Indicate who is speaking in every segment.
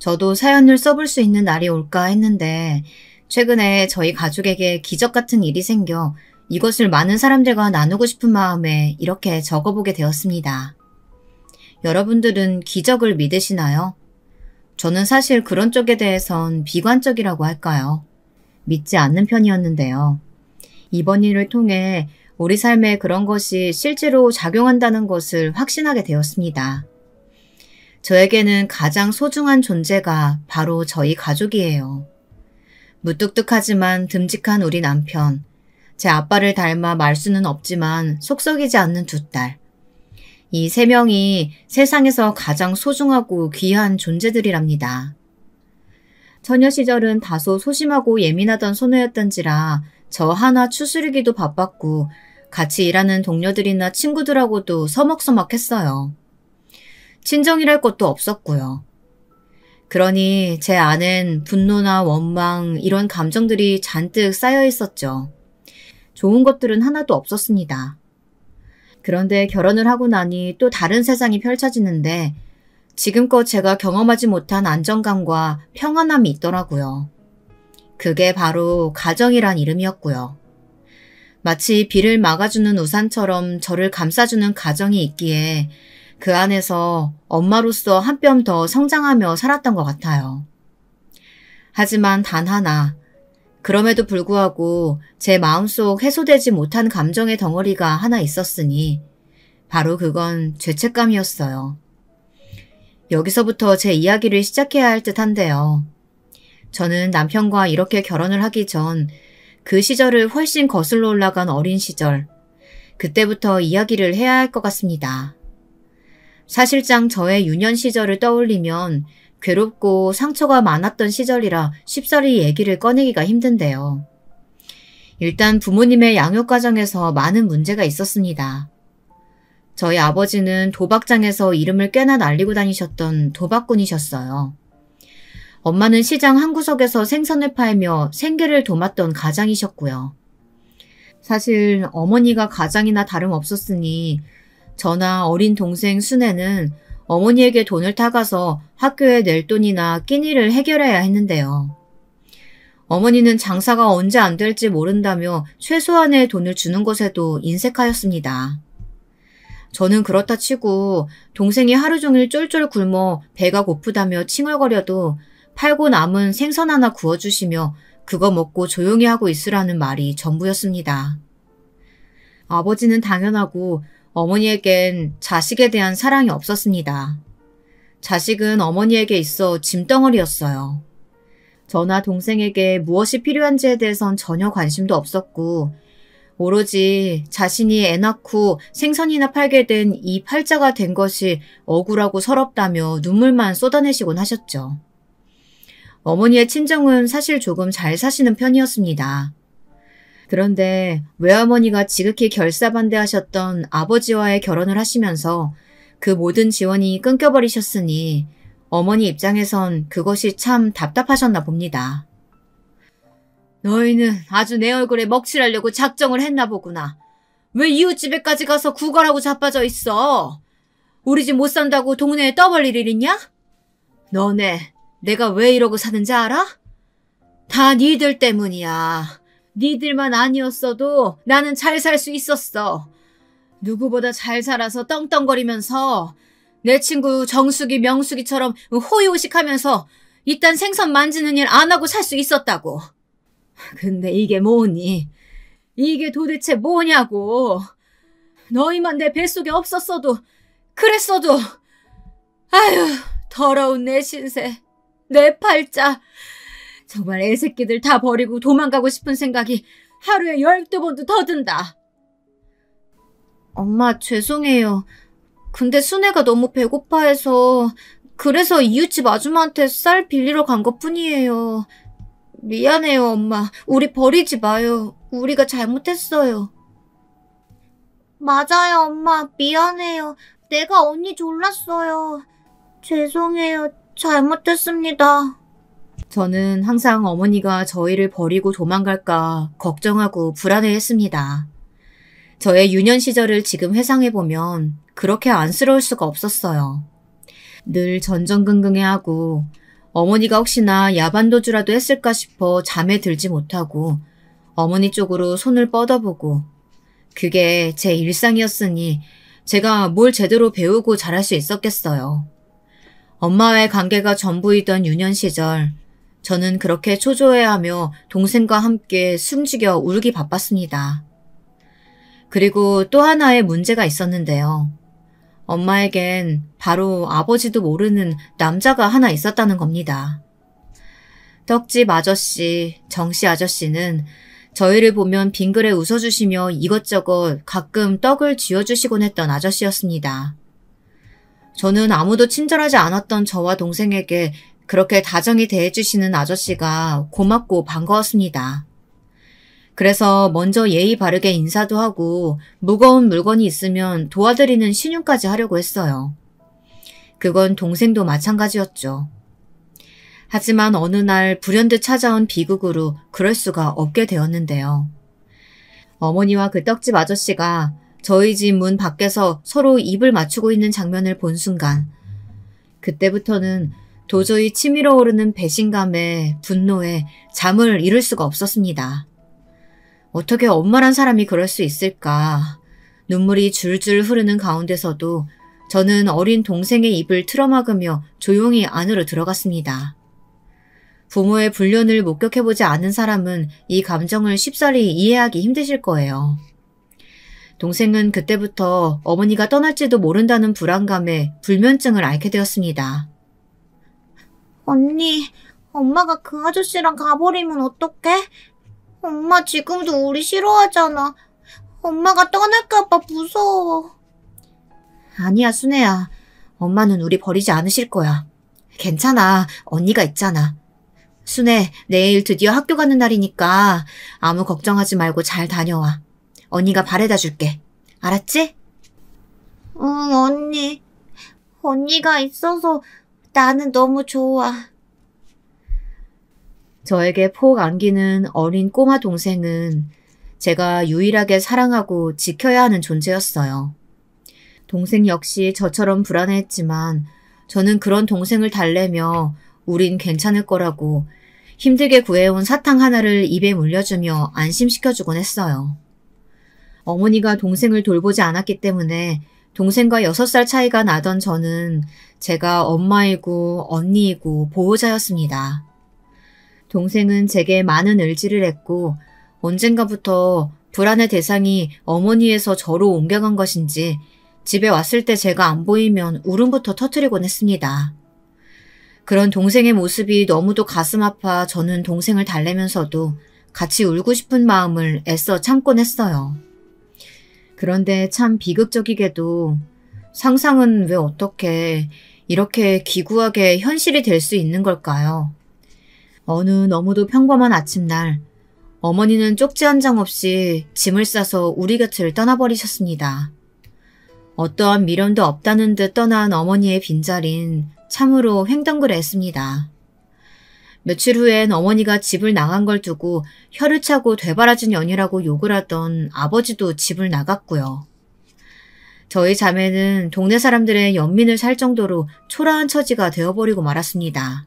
Speaker 1: 저도 사연을 써볼 수 있는 날이 올까 했는데 최근에 저희 가족에게 기적 같은 일이 생겨 이것을 많은 사람들과 나누고 싶은 마음에 이렇게 적어보게 되었습니다. 여러분들은 기적을 믿으시나요? 저는 사실 그런 쪽에 대해선 비관적이라고 할까요? 믿지 않는 편이었는데요. 이번 일을 통해 우리 삶에 그런 것이 실제로 작용한다는 것을 확신하게 되었습니다. 저에게는 가장 소중한 존재가 바로 저희 가족이에요. 무뚝뚝하지만 듬직한 우리 남편, 제 아빠를 닮아 말수는 없지만 속썩이지 않는 두 딸. 이 세 명이 세상에서 가장 소중하고 귀한 존재들이랍니다. 처녀 시절은 다소 소심하고 예민하던 소녀였던지라 저 하나 추스르기도 바빴고 같이 일하는 동료들이나 친구들하고도 서먹서먹했어요. 친정이랄 것도 없었고요. 그러니 제 안엔 분노나 원망 이런 감정들이 잔뜩 쌓여 있었죠. 좋은 것들은 하나도 없었습니다. 그런데 결혼을 하고 나니 또 다른 세상이 펼쳐지는데 지금껏 제가 경험하지 못한 안정감과 평안함이 있더라고요. 그게 바로 가정이란 이름이었고요. 마치 비를 막아주는 우산처럼 저를 감싸주는 가정이 있기에 그 안에서 엄마로서 한 뼘 더 성장하며 살았던 것 같아요. 하지만 단 하나, 그럼에도 불구하고 제 마음속 해소되지 못한 감정의 덩어리가 하나 있었으니 바로 그건 죄책감이었어요. 여기서부터 제 이야기를 시작해야 할 듯한데요. 저는 남편과 이렇게 결혼을 하기 전 그 시절을 훨씬 거슬러 올라간 어린 시절, 그때부터 이야기를 해야 할 것 같습니다. 사실상 저의 유년 시절을 떠올리면 괴롭고 상처가 많았던 시절이라 쉽사리 얘기를 꺼내기가 힘든데요. 일단 부모님의 양육 과정에서 많은 문제가 있었습니다. 저희 아버지는 도박장에서 이름을 꽤나 날리고 다니셨던 도박꾼이셨어요. 엄마는 시장 한 구석에서 생선을 팔며 생계를 도맡던 가장이셨고요. 사실 어머니가 가장이나 다름없었으니 저나 어린 동생 순애는 어머니에게 돈을 타가서 학교에 낼 돈이나 끼니를 해결해야 했는데요. 어머니는 장사가 언제 안 될지 모른다며 최소한의 돈을 주는 것에도 인색하였습니다. 저는 그렇다 치고 동생이 하루 종일 쫄쫄 굶어 배가 고프다며 칭얼거려도 팔고 남은 생선 하나 구워주시며 그거 먹고 조용히 하고 있으라는 말이 전부였습니다. 아버지는 당연하고 어머니에겐 자식에 대한 사랑이 없었습니다. 자식은 어머니에게 있어 짐덩어리였어요. 저나 동생에게 무엇이 필요한지에 대해선 전혀 관심도 없었고 오로지 자신이 애 낳고 생선이나 팔게 된 이 팔자가 된 것이 억울하고 서럽다며 눈물만 쏟아내시곤 하셨죠. 어머니의 친정은 사실 조금 잘 사시는 편이었습니다. 그런데 외할머니가 지극히 결사반대하셨던 아버지와의 결혼을 하시면서 그 모든 지원이 끊겨버리셨으니 어머니 입장에선 그것이 참 답답하셨나 봅니다. 너희는 아주 내 얼굴에 먹칠하려고 작정을 했나 보구나. 왜 이웃집에까지 가서 구걸하고 자빠져 있어? 우리 집 못 산다고 동네에 떠벌릴 일 있냐? 너네 내가 왜 이러고 사는지 알아? 다 니들 때문이야. 니들만 아니었어도 나는 잘 살 수 있었어. 누구보다 잘 살아서 떵떵거리면서 내 친구 정숙이 명숙이처럼 호의호식하면서 이딴 생선 만지는 일 안 하고 살 수 있었다고. 근데 이게 뭐니? 이게 도대체 뭐냐고. 너희만 내 뱃속에 없었어도 그랬어도 아휴 더러운 내 신세. 내 팔자. 정말 애새끼들 다 버리고 도망가고 싶은 생각이 하루에 12번도 더 든다. 엄마 죄송해요. 근데 순애가 너무 배고파해서 그래서 이웃집 아줌마한테 쌀 빌리러 간 것뿐이에요. 미안해요 엄마. 우리 버리지 마요. 우리가 잘못했어요. 맞아요 엄마. 미안해요. 내가 언니 졸랐어요. 죄송해요. 잘못했습니다. 저는 항상 어머니가 저희를 버리고 도망갈까 걱정하고 불안해했습니다. 저의 유년 시절을 지금 회상해보면 그렇게 안쓰러울 수가 없었어요. 늘 전전긍긍해하고 어머니가 혹시나 야반도주라도 했을까 싶어 잠에 들지 못하고 어머니 쪽으로 손을 뻗어보고 그게 제 일상이었으니 제가 뭘 제대로 배우고 잘할 수 있었겠어요. 엄마와의 관계가 전부이던 유년 시절 저는 그렇게 초조해하며 동생과 함께 숨죽여 울기 바빴습니다. 그리고 또 하나의 문제가 있었는데요. 엄마에겐 바로 아버지도 모르는 남자가 하나 있었다는 겁니다. 떡집 아저씨, 정씨 아저씨는 저희를 보면 빙그레 웃어주시며 이것저것 가끔 떡을 쥐어주시곤 했던 아저씨였습니다. 저는 아무도 친절하지 않았던 저와 동생에게 그렇게 다정히 대해주시는 아저씨가 고맙고 반가웠습니다. 그래서 먼저 예의 바르게 인사도 하고 무거운 물건이 있으면 도와드리는 신용까지 하려고 했어요. 그건 동생도 마찬가지였죠. 하지만 어느 날 불현듯 찾아온 비극으로 그럴 수가 없게 되었는데요. 어머니와 그 떡집 아저씨가 저희 집 문 밖에서 서로 입을 맞추고 있는 장면을 본 순간 그때부터는 도저히 치밀어 오르는 배신감에 분노에 잠을 이룰 수가 없었습니다. 어떻게 엄마란 사람이 그럴 수 있을까? 눈물이 줄줄 흐르는 가운데서도 저는 어린 동생의 입을 틀어막으며 조용히 안으로 들어갔습니다. 부모의 불륜을 목격해보지 않은 사람은 이 감정을 쉽사리 이해하기 힘드실 거예요. 동생은 그때부터 어머니가 떠날지도 모른다는 불안감에 불면증을 앓게 되었습니다.
Speaker 2: 언니, 엄마가 그 아저씨랑 가버리면 어떡해? 엄마 지금도 우리 싫어하잖아. 엄마가 떠날까봐 무서워.
Speaker 1: 아니야, 순애야. 엄마는 우리 버리지 않으실 거야. 괜찮아. 언니가 있잖아. 순애, 내일 드디어 학교 가는 날이니까 아무 걱정하지 말고 잘 다녀와. 언니가 바래다 줄게. 알았지?
Speaker 2: 응, 언니. 언니가 있어서 나는 너무 좋아.
Speaker 1: 저에게 폭 안기는 어린 꼬마 동생은 제가 유일하게 사랑하고 지켜야 하는 존재였어요. 동생 역시 저처럼 불안해했지만 저는 그런 동생을 달래며 우린 괜찮을 거라고 힘들게 구해온 사탕 하나를 입에 물려주며 안심시켜주곤 했어요. 어머니가 동생을 돌보지 않았기 때문에 동생과 6살 차이가 나던 저는 제가 엄마이고 언니이고 보호자였습니다. 동생은 제게 많은 의지를 했고 언젠가부터 불안의 대상이 어머니에서 저로 옮겨간 것인지 집에 왔을 때 제가 안 보이면 울음부터 터뜨리곤 했습니다. 그런 동생의 모습이 너무도 가슴 아파 저는 동생을 달래면서도 같이 울고 싶은 마음을 애써 참곤 했어요. 그런데 참 비극적이게도 상상은 왜 어떻게 이렇게 기구하게 현실이 될 수 있는 걸까요? 어느 너무도 평범한 아침날 어머니는 쪽지 한 장 없이 짐을 싸서 우리 곁을 떠나버리셨습니다. 어떠한 미련도 없다는 듯 떠난 어머니의 빈자리는 참으로 횡덩그레했습니다. 며칠 후엔 어머니가 집을 나간 걸 두고 혀를 차고 되바라진 년이라고 욕을 하던 아버지도 집을 나갔고요. 저희 자매는 동네 사람들의 연민을 살 정도로 초라한 처지가 되어버리고 말았습니다.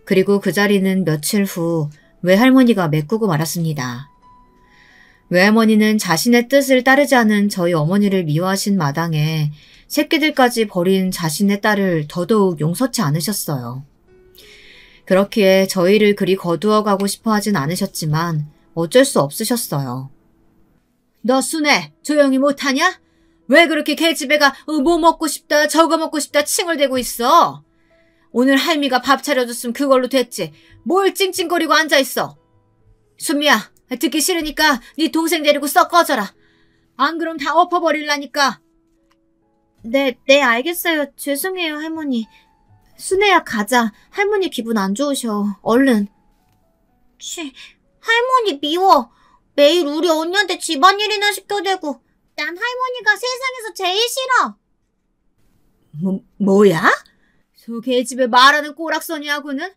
Speaker 1: 그리고 그 자리는 며칠 후 외할머니가 메꾸고 말았습니다. 외할머니는 자신의 뜻을 따르지 않은 저희 어머니를 미워하신 마당에 새끼들까지 버린 자신의 딸을 더더욱 용서치 않으셨어요. 그렇기에 저희를 그리 거두어가고 싶어 하진 않으셨지만 어쩔 수 없으셨어요. 너 순애 조용히 못하냐? 왜 그렇게 계집애가 뭐 먹고 싶다 저거 먹고 싶다 칭얼대고 있어? 오늘 할미가 밥 차려줬으면 그걸로 됐지. 뭘 찡찡거리고 앉아있어. 순미야 듣기 싫으니까 네 동생 데리고 썩 꺼져라. 안 그럼 다 엎어버릴라니까.
Speaker 2: 네, 알겠어요. 죄송해요, 할머니. 순애야, 가자. 할머니 기분 안 좋으셔. 얼른. 할머니 미워. 매일 우리 언니한테 집안일이나 시켜대고 난 할머니가 세상에서 제일 싫어.
Speaker 1: 뭐야? 저 계집애 말하는 꼬락서니하고는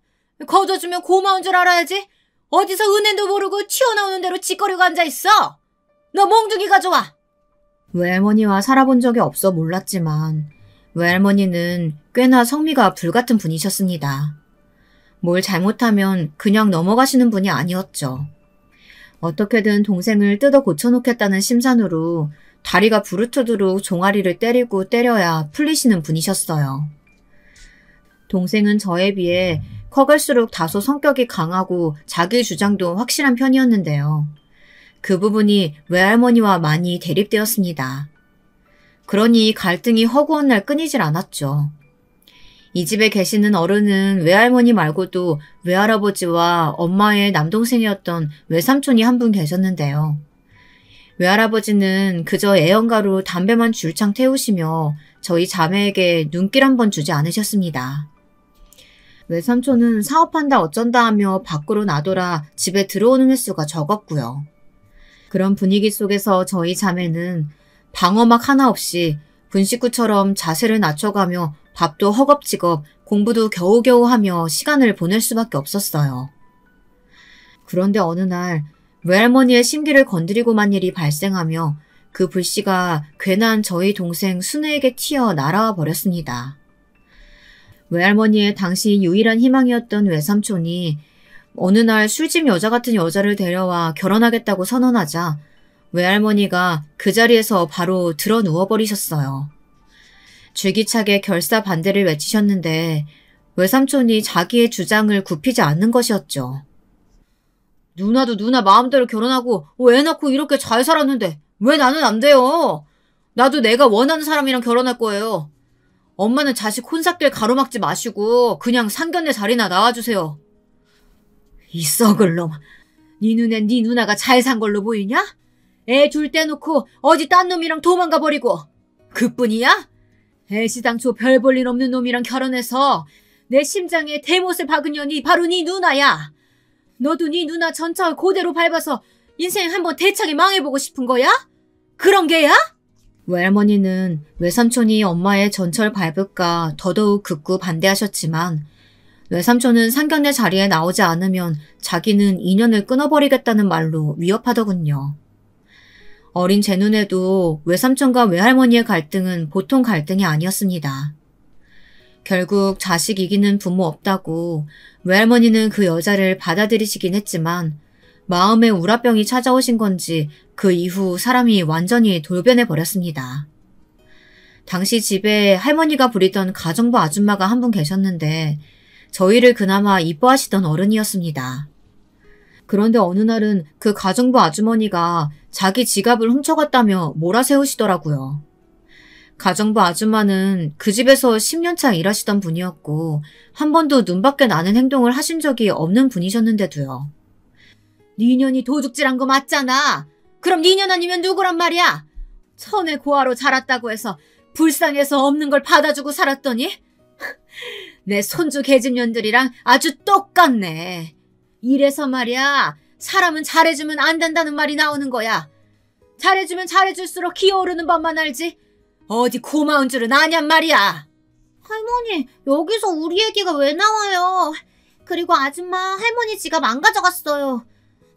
Speaker 1: 거둬주면 고마운 줄 알아야지. 어디서 은혜도 모르고 튀어나오는 대로 짓거리고 앉아있어. 너 몽둥이가 좋아. 외할머니와 살아본 적이 없어 몰랐지만 외할머니는 꽤나 성미가 불같은 분이셨습니다. 뭘 잘못하면 그냥 넘어가시는 분이 아니었죠. 어떻게든 동생을 뜯어 고쳐놓겠다는 심산으로 다리가 부르트도록 종아리를 때리고 때려야 풀리시는 분이셨어요. 동생은 저에 비해 커갈수록 다소 성격이 강하고 자기 주장도 확실한 편이었는데요. 그 부분이 외할머니와 많이 대립되었습니다. 그러니 갈등이 허구한 날 끊이질 않았죠. 이 집에 계시는 어른은 외할머니 말고도 외할아버지와 엄마의 남동생이었던 외삼촌이 한 분 계셨는데요. 외할아버지는 그저 애연가로 담배만 줄창 태우시며 저희 자매에게 눈길 한 번 주지 않으셨습니다. 외삼촌은 사업한다 어쩐다 하며 밖으로 나돌아 집에 들어오는 횟수가 적었고요. 그런 분위기 속에서 저희 자매는 방어막 하나 없이 분식구처럼 자세를 낮춰가며 밥도 허겁지겁 공부도 겨우겨우 하며 시간을 보낼 수밖에 없었어요. 그런데 어느 날 외할머니의 심기를 건드리고만 일이 발생하며 그 불씨가 괜한 저희 동생 순애에게 튀어 날아와 버렸습니다. 외할머니의 당시 유일한 희망이었던 외삼촌이 어느 날 술집 여자 같은 여자를 데려와 결혼하겠다고 선언하자 외할머니가 그 자리에서 바로 드러 누워버리셨어요. 줄기차게 결사 반대를 외치셨는데 외삼촌이 자기의 주장을 굽히지 않는 것이었죠. 누나도 누나 마음대로 결혼하고 애 낳고 이렇게 잘 살았는데 왜 나는 안 돼요? 나도 내가 원하는 사람이랑 결혼할 거예요. 엄마는 자식 혼삭길 가로막지 마시고 그냥 상견례 자리나 나와주세요. 이 썩을 놈. 네 눈엔 네 누나가 잘 산 걸로 보이냐? 애 둘 떼놓고 어디 딴 놈이랑 도망가 버리고. 그뿐이야? 애시당초 별 볼 일 없는 놈이랑 결혼해서 내 심장에 대못을 박은 년이 바로 네 누나야. 너도 네 누나 전철 그대로 밟아서 인생 한번 대차게 망해보고 싶은 거야? 그런 게야? 외할머니는 외삼촌이 엄마의 전철 밟을까 더더욱 극구 반대하셨지만 외삼촌은 상견례 자리에 나오지 않으면 자기는 인연을 끊어버리겠다는 말로 위협하더군요. 어린 제 눈에도 외삼촌과 외할머니의 갈등은 보통 갈등이 아니었습니다. 결국 자식 이기는 부모 없다고 외할머니는 그 여자를 받아들이시긴 했지만 마음에 우라병이 찾아오신 건지 그 이후 사람이 완전히 돌변해 버렸습니다. 당시 집에 할머니가 부리던 가정부 아줌마가 한 분 계셨는데 저희를 그나마 이뻐하시던 어른이었습니다. 그런데 어느 날은 그 가정부 아주머니가 자기 지갑을 훔쳐갔다며 몰아세우시더라고요. 가정부 아줌마는 그 집에서 10년차 일하시던 분이었고 한 번도 눈밖에 나는 행동을 하신 적이 없는 분이셨는데도요. 니년이 도둑질한 거 맞잖아. 그럼 니년 아니면 누구란 말이야? 천의 고아로 자랐다고 해서 불쌍해서 없는 걸 받아주고 살았더니 내 손주 계집년들이랑 아주 똑같네. 이래서 말이야 사람은 잘해주면 안 된다는 말이 나오는 거야. 잘해주면 잘해줄수록 기어오르는 법만 알지 어디 고마운 줄은 아냔 말이야.
Speaker 2: 할머니, 여기서 우리 얘기가 왜 나와요? 그리고 아줌마, 할머니 지갑 안 가져갔어요.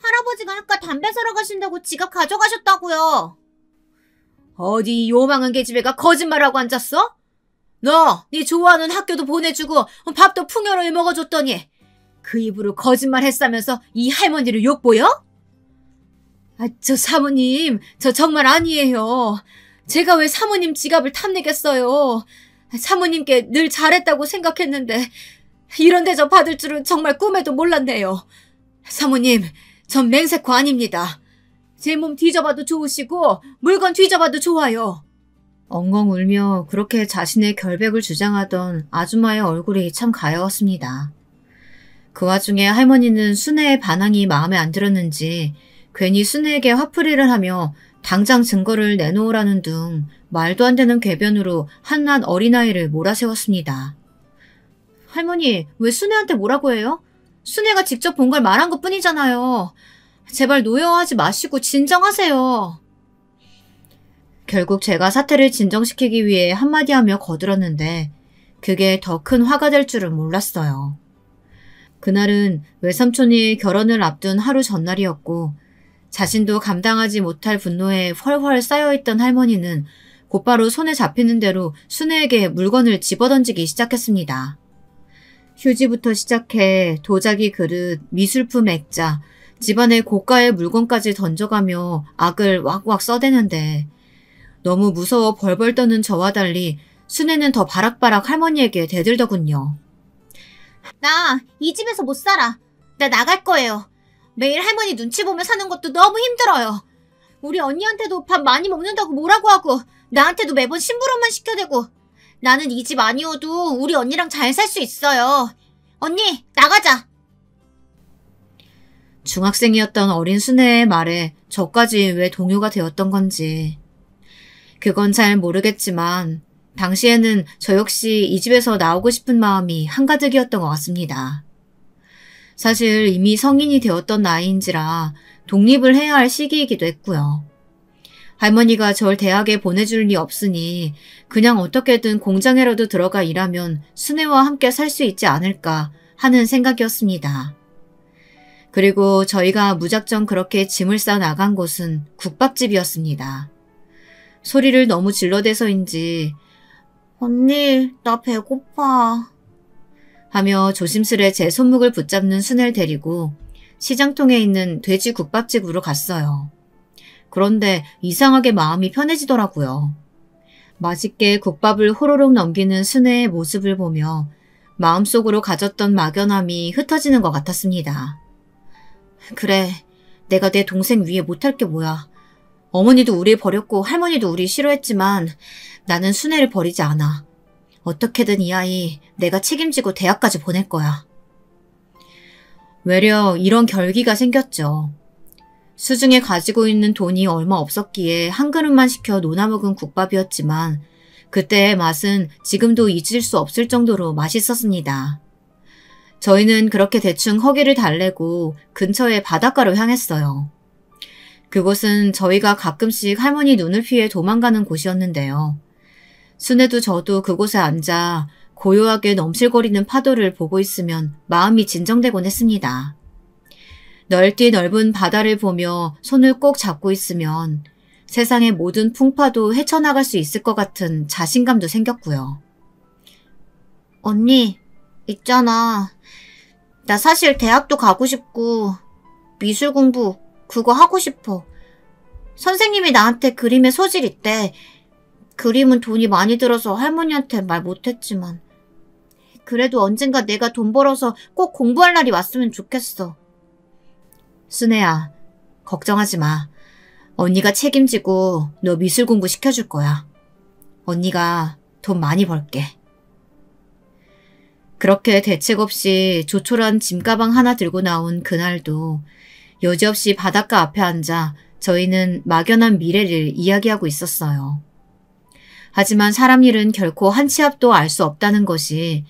Speaker 2: 할아버지가 아까 담배 사러 가신다고 지갑 가져가셨다고요.
Speaker 1: 어디 요망한 계집애가 거짓말하고 앉았어? 너, 네 좋아하는 학교도 보내주고 밥도 풍요로이 먹어줬더니 그 입으로 거짓말 했다면서 이 할머니를 욕보여? 저 사모님, 저 정말 아니에요. 제가 왜 사모님 지갑을 탐내겠어요. 사모님께 늘 잘했다고 생각했는데 이런 대접 받을 줄은 정말 꿈에도 몰랐네요. 사모님, 전 맹세코 아닙니다. 제 몸 뒤져봐도 좋으시고 물건 뒤져봐도 좋아요. 엉엉 울며 그렇게 자신의 결백을 주장하던 아줌마의 얼굴이 참 가여웠습니다. 그 와중에 할머니는 순애의 반항이 마음에 안 들었는지 괜히 순애에게 화풀이를 하며 당장 증거를 내놓으라는 등 말도 안 되는 궤변으로 한낱 어린아이를 몰아세웠습니다. 할머니, 왜 순애한테 뭐라고 해요? 순애가 직접 본 걸 말한 것뿐이잖아요. 제발 노여워하지 마시고 진정하세요. 결국 제가 사태를 진정시키기 위해 한마디 하며 거들었는데 그게 더 큰 화가 될 줄은 몰랐어요. 그날은 외삼촌이 결혼을 앞둔 하루 전날이었고 자신도 감당하지 못할 분노에 펄펄 쌓여있던 할머니는 곧바로 손에 잡히는 대로 순애에게 물건을 집어던지기 시작했습니다. 휴지부터 시작해 도자기 그릇, 미술품 액자, 집안의 고가의 물건까지 던져가며 악을 왁왁 써대는데 너무 무서워 벌벌 떠는 저와 달리 순애는 더 바락바락 할머니에게 대들더군요.
Speaker 2: 나 이 집에서 못 살아. 나 나갈 거예요. 매일 할머니 눈치 보며 사는 것도 너무 힘들어요. 우리 언니한테도 밥 많이 먹는다고 뭐라고 하고 나한테도 매번 심부름만 시켜대고 나는 이 집 아니어도 우리 언니랑 잘 살 수 있어요. 언니, 나가자.
Speaker 1: 중학생이었던 어린 순애의 말에 저까지 왜 동요가 되었던 건지. 그건 잘 모르겠지만 당시에는 저 역시 이 집에서 나오고 싶은 마음이 한가득이었던 것 같습니다. 사실 이미 성인이 되었던 나이인지라 독립을 해야 할 시기이기도 했고요. 할머니가 절 대학에 보내줄 리 없으니 그냥 어떻게든 공장에라도 들어가 일하면 순애와 함께 살 수 있지 않을까 하는 생각이었습니다. 그리고 저희가 무작정 그렇게 짐을 싸 나간 곳은 국밥집이었습니다. 소리를 너무 질러대서인지
Speaker 2: 언니, 나 배고파.
Speaker 1: 하며 조심스레 제 손목을 붙잡는 순애를 데리고 시장통에 있는 돼지 국밥집으로 갔어요. 그런데 이상하게 마음이 편해지더라고요. 맛있게 국밥을 호로록 넘기는 순애의 모습을 보며 마음속으로 가졌던 막연함이 흩어지는 것 같았습니다. 그래, 내가 내 동생 위해 못할 게 뭐야. 어머니도 우리 버렸고 할머니도 우리 싫어했지만 나는 순애를 버리지 않아. 어떻게든 이 아이 내가 책임지고 대학까지 보낼 거야. 외려 이런 결기가 생겼죠. 수중에 가지고 있는 돈이 얼마 없었기에 한 그릇만 시켜 논아먹은 국밥이었지만 그때의 맛은 지금도 잊을 수 없을 정도로 맛있었습니다. 저희는 그렇게 대충 허기를 달래고 근처의 바닷가로 향했어요. 그곳은 저희가 가끔씩 할머니 눈을 피해 도망가는 곳이었는데요. 순애도 저도 그곳에 앉아 고요하게 넘실거리는 파도를 보고 있으면 마음이 진정되곤 했습니다. 넓디 넓은 바다를 보며 손을 꼭 잡고 있으면 세상의 모든 풍파도 헤쳐나갈 수 있을 것 같은 자신감도 생겼고요.
Speaker 2: 언니, 있잖아. 나 사실 대학도 가고 싶고 미술 공부 그거 하고 싶어. 선생님이 나한테 그림에 소질 있대. 그림은 돈이 많이 들어서 할머니한테 말 못했지만 그래도 언젠가 내가 돈 벌어서 꼭 공부할 날이 왔으면 좋겠어.
Speaker 1: 순애야, 걱정하지 마. 언니가 책임지고 너 미술 공부 시켜줄 거야. 언니가 돈 많이 벌게. 그렇게 대책 없이 조촐한 짐가방 하나 들고 나온 그날도 여지없이 바닷가 앞에 앉아 저희는 막연한 미래를 이야기하고 있었어요. 하지만 사람 일은 결코 한 치 앞도 알 수 없다는 것이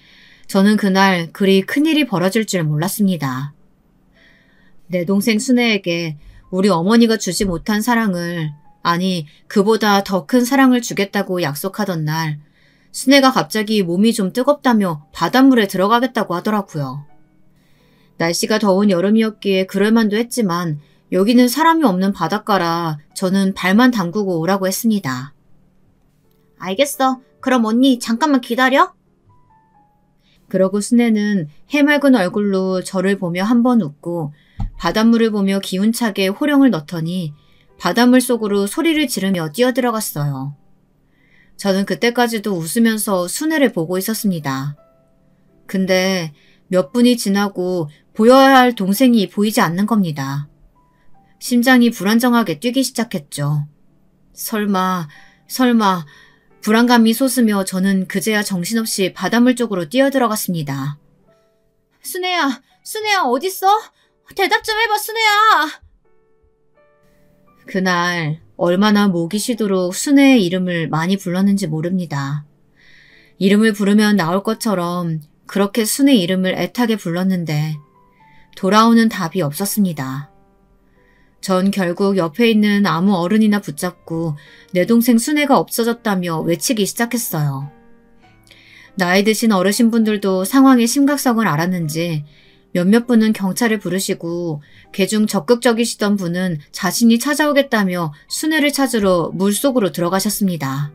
Speaker 1: 저는 그날 그리 큰일이 벌어질 줄 몰랐습니다. 내 동생 순애에게 우리 어머니가 주지 못한 사랑을, 아니 그보다 더 큰 사랑을 주겠다고 약속하던 날 순애가 갑자기 몸이 좀 뜨겁다며 바닷물에 들어가겠다고 하더라고요. 날씨가 더운 여름이었기에 그럴만도 했지만 여기는 사람이 없는 바닷가라 저는 발만 담그고 오라고 했습니다.
Speaker 2: 알겠어. 그럼 언니 잠깐만 기다려.
Speaker 1: 그러고 순애는 해맑은 얼굴로 저를 보며 한 번 웃고 바닷물을 보며 기운차게 호령을 넣더니 바닷물 속으로 소리를 지르며 뛰어들어갔어요. 저는 그때까지도 웃으면서 순애를 보고 있었습니다. 근데 몇 분이 지나고 보여야 할 동생이 보이지 않는 겁니다. 심장이 불안정하게 뛰기 시작했죠. 설마 불안감이 솟으며 저는 그제야 정신없이 바닷물 쪽으로 뛰어들어갔습니다.
Speaker 2: 순애야 어딨어? 대답 좀 해봐, 순애야.
Speaker 1: 그날 얼마나 목이 쉬도록 순애의 이름을 많이 불렀는지 모릅니다. 이름을 부르면 나올 것처럼 그렇게 순애 이름을 애타게 불렀는데 돌아오는 답이 없었습니다. 전 결국 옆에 있는 아무 어른이나 붙잡고 내 동생 순애가 없어졌다며 외치기 시작했어요. 나이 드신 어르신분들도 상황의 심각성을 알았는지 몇몇 분은 경찰을 부르시고 개중 적극적이시던 분은 자신이 찾아오겠다며 순애를 찾으러 물속으로 들어가셨습니다.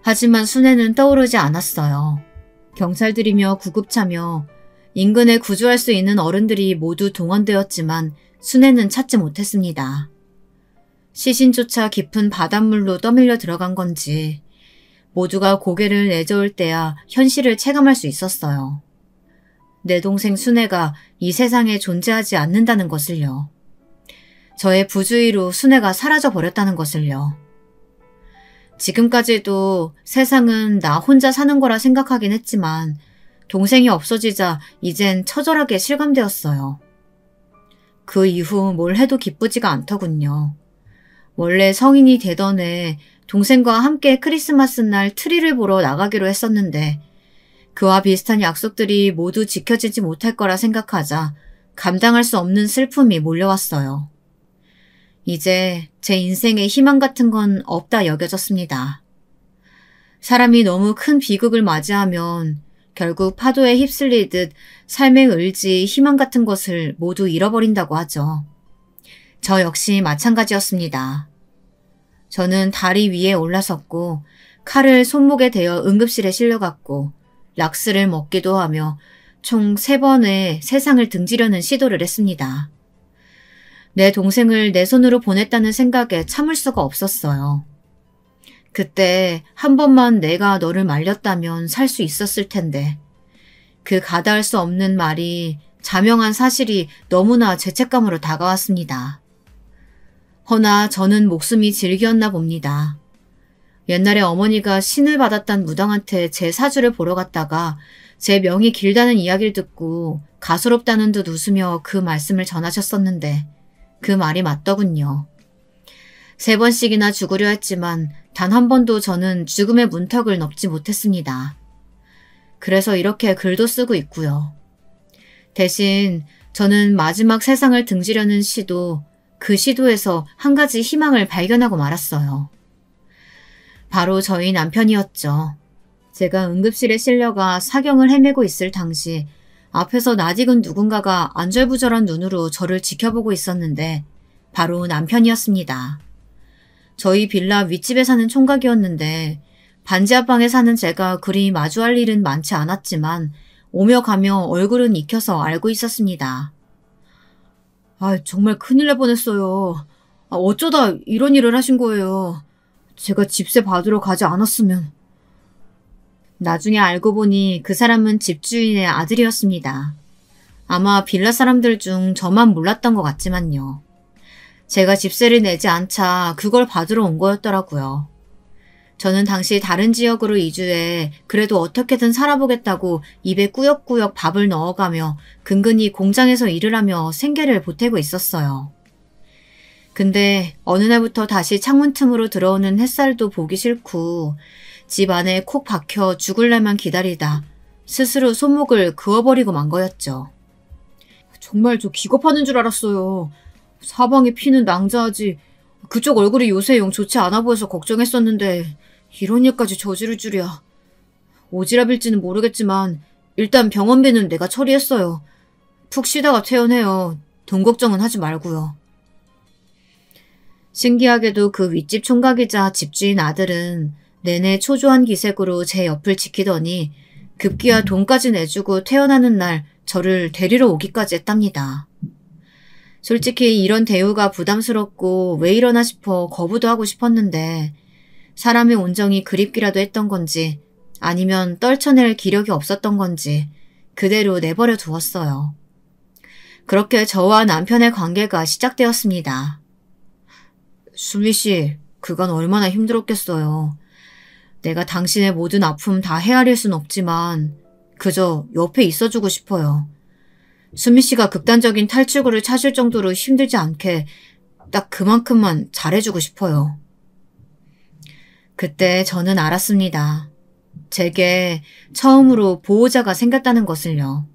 Speaker 1: 하지만 순애는 떠오르지 않았어요. 경찰들이며 구급차며 인근에 구조할 수 있는 어른들이 모두 동원되었지만 순애는 찾지 못했습니다. 시신조차 깊은 바닷물로 떠밀려 들어간 건지 모두가 고개를 내저을 때야 현실을 체감할 수 있었어요. 내 동생 순애가 이 세상에 존재하지 않는다는 것을요. 저의 부주의로 순애가 사라져 버렸다는 것을요. 지금까지도 세상은 나 혼자 사는 거라 생각하긴 했지만 동생이 없어지자 이젠 처절하게 실감되었어요. 그 이후 뭘 해도 기쁘지가 않더군요. 원래 성인이 되던 해 동생과 함께 크리스마스 날 트리를 보러 나가기로 했었는데 그와 비슷한 약속들이 모두 지켜지지 못할 거라 생각하자 감당할 수 없는 슬픔이 몰려왔어요. 이제 제 인생에 희망 같은 건 없다 여겨졌습니다. 사람이 너무 큰 비극을 맞이하면 결국 파도에 휩쓸리듯 삶의 의지, 희망 같은 것을 모두 잃어버린다고 하죠. 저 역시 마찬가지였습니다. 저는 다리 위에 올라섰고 칼을 손목에 대어 응급실에 실려갔고 락스를 먹기도 하며 총 3번의 세상을 등지려는 시도를 했습니다. 내 동생을 내 손으로 보냈다는 생각에 참을 수가 없었어요. 그때 한 번만 내가 너를 말렸다면 살 수 있었을 텐데 그 가다할 수 없는 말이 자명한 사실이 너무나 죄책감으로 다가왔습니다. 허나 저는 목숨이 질기었나 봅니다. 옛날에 어머니가 신을 받았단 무당한테 제 사주를 보러 갔다가 제 명이 길다는 이야기를 듣고 가소롭다는 듯 웃으며 그 말씀을 전하셨었는데 그 말이 맞더군요. 3번씩이나 죽으려 했지만 단 한 번도 저는 죽음의 문턱을 넘지 못했습니다. 그래서 이렇게 글도 쓰고 있고요. 대신 저는 마지막 세상을 등지려는 시도, 그 시도에서 한 가지 희망을 발견하고 말았어요. 바로 저희 남편이었죠. 제가 응급실에 실려가 사경을 헤매고 있을 당시 앞에서 낯익은 누군가가 안절부절한 눈으로 저를 지켜보고 있었는데 바로 남편이었습니다. 저희 빌라 윗집에 사는 총각이었는데 반지 앞방에 사는 제가 그리 마주할 일은 많지 않았지만 오며 가며 얼굴은 익혀서 알고 있었습니다. 정말 큰일 날 뻔했어요. 어쩌다 이런 일을 하신 거예요. 제가 집세 받으러 가지 않았으면. 나중에 알고 보니 그 사람은 집주인의 아들이었습니다. 아마 빌라 사람들 중 저만 몰랐던 것 같지만요. 제가 집세를 내지 않자 그걸 받으러 온 거였더라고요. 저는 당시 다른 지역으로 이주해 그래도 어떻게든 살아보겠다고 입에 꾸역꾸역 밥을 넣어가며 근근히 공장에서 일을 하며 생계를 보태고 있었어요. 근데 어느 날부터 다시 창문 틈으로 들어오는 햇살도 보기 싫고 집 안에 콕 박혀 죽을 날만 기다리다 스스로 손목을 그어버리고 만 거였죠. 정말 저 기겁하는 줄 알았어요. 사방에 피는 낭자하지 그쪽 얼굴이 요새 영 좋지 않아 보여서 걱정했었는데 이런 일까지 저지를 줄이야. 오지랖일지는 모르겠지만 일단 병원비는 내가 처리했어요. 푹 쉬다가 퇴원해요. 돈 걱정은 하지 말고요. 신기하게도 그 윗집 총각이자 집주인 아들은 내내 초조한 기색으로 제 옆을 지키더니 급기야 돈까지 내주고 퇴원하는 날 저를 데리러 오기까지 했답니다. 솔직히 이런 대우가 부담스럽고 왜 이러나 싶어 거부도 하고 싶었는데 사람의 온정이 그립기라도 했던 건지 아니면 떨쳐낼 기력이 없었던 건지 그대로 내버려 두었어요. 그렇게 저와 남편의 관계가 시작되었습니다. 수미 씨, 그간 얼마나 힘들었겠어요. 내가 당신의 모든 아픔 다 헤아릴 순 없지만 그저 옆에 있어주고 싶어요. 수미 씨가 극단적인 탈출구를 찾을 정도로 힘들지 않게 딱 그만큼만 잘해주고 싶어요. 그때 저는 알았습니다. 제게 처음으로 보호자가 생겼다는 것을요.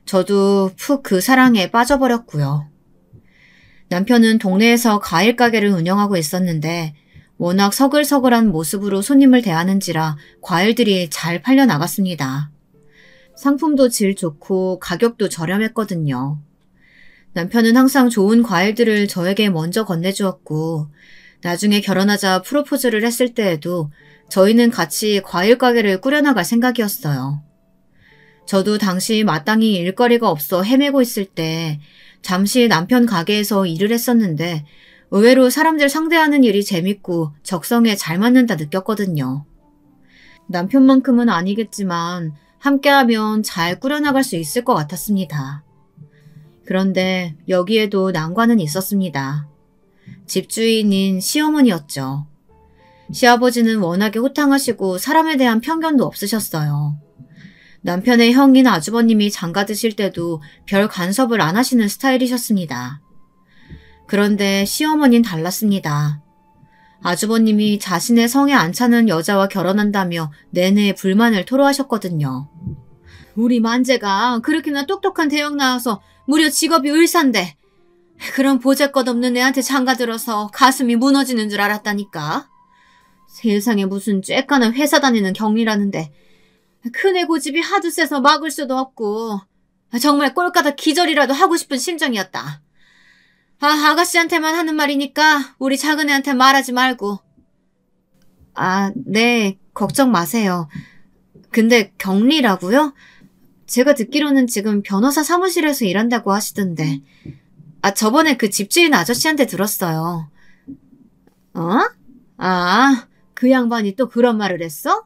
Speaker 1: 저도 푹 그 사랑에 빠져버렸고요. 남편은 동네에서 과일 가게를 운영하고 있었는데 워낙 서글서글한 모습으로 손님을 대하는지라 과일들이 잘 팔려나갔습니다. 상품도 질 좋고 가격도 저렴했거든요. 남편은 항상 좋은 과일들을 저에게 먼저 건네주었고 나중에 결혼하자 프로포즈를 했을 때에도 저희는 같이 과일 가게를 꾸려나갈 생각이었어요. 저도 당시 마땅히 일거리가 없어 헤매고 있을 때 잠시 남편 가게에서 일을 했었는데 의외로 사람들 상대하는 일이 재밌고 적성에 잘 맞는다 느꼈거든요. 남편만큼은 아니겠지만 함께하면 잘 꾸려나갈 수 있을 것 같았습니다. 그런데 여기에도 난관은 있었습니다. 집주인인 시어머니였죠. 시아버지는 워낙에 호탕하시고 사람에 대한 편견도 없으셨어요. 남편의 형인 아주버님이 장가 드실 때도 별 간섭을 안 하시는 스타일이셨습니다. 그런데 시어머니는 달랐습니다. 아주버님이 자신의 성에 안 차는 여자와 결혼한다며 내내 불만을 토로하셨거든요. 우리 만재가 그렇게나 똑똑한 대학 나와서 무려 직업이 의사인데 그런 보잘것없는 애한테 장가들어서 가슴이 무너지는 줄 알았다니까. 세상에 무슨 쬐까는 회사 다니는 격리라는데 큰애 고집이 하도 세서 막을 수도 없고 정말 꼴까다 기절이라도 하고 싶은 심정이었다. 아가씨한테만 하는 말이니까 우리 작은애한테 말하지 말고. 네, 걱정 마세요. 근데 격리라고요? 제가 듣기로는 지금 변호사 사무실에서 일한다고 하시던데. 저번에 그 집주인 아저씨한테 들었어요. 그 양반이 또 그런 말을 했어?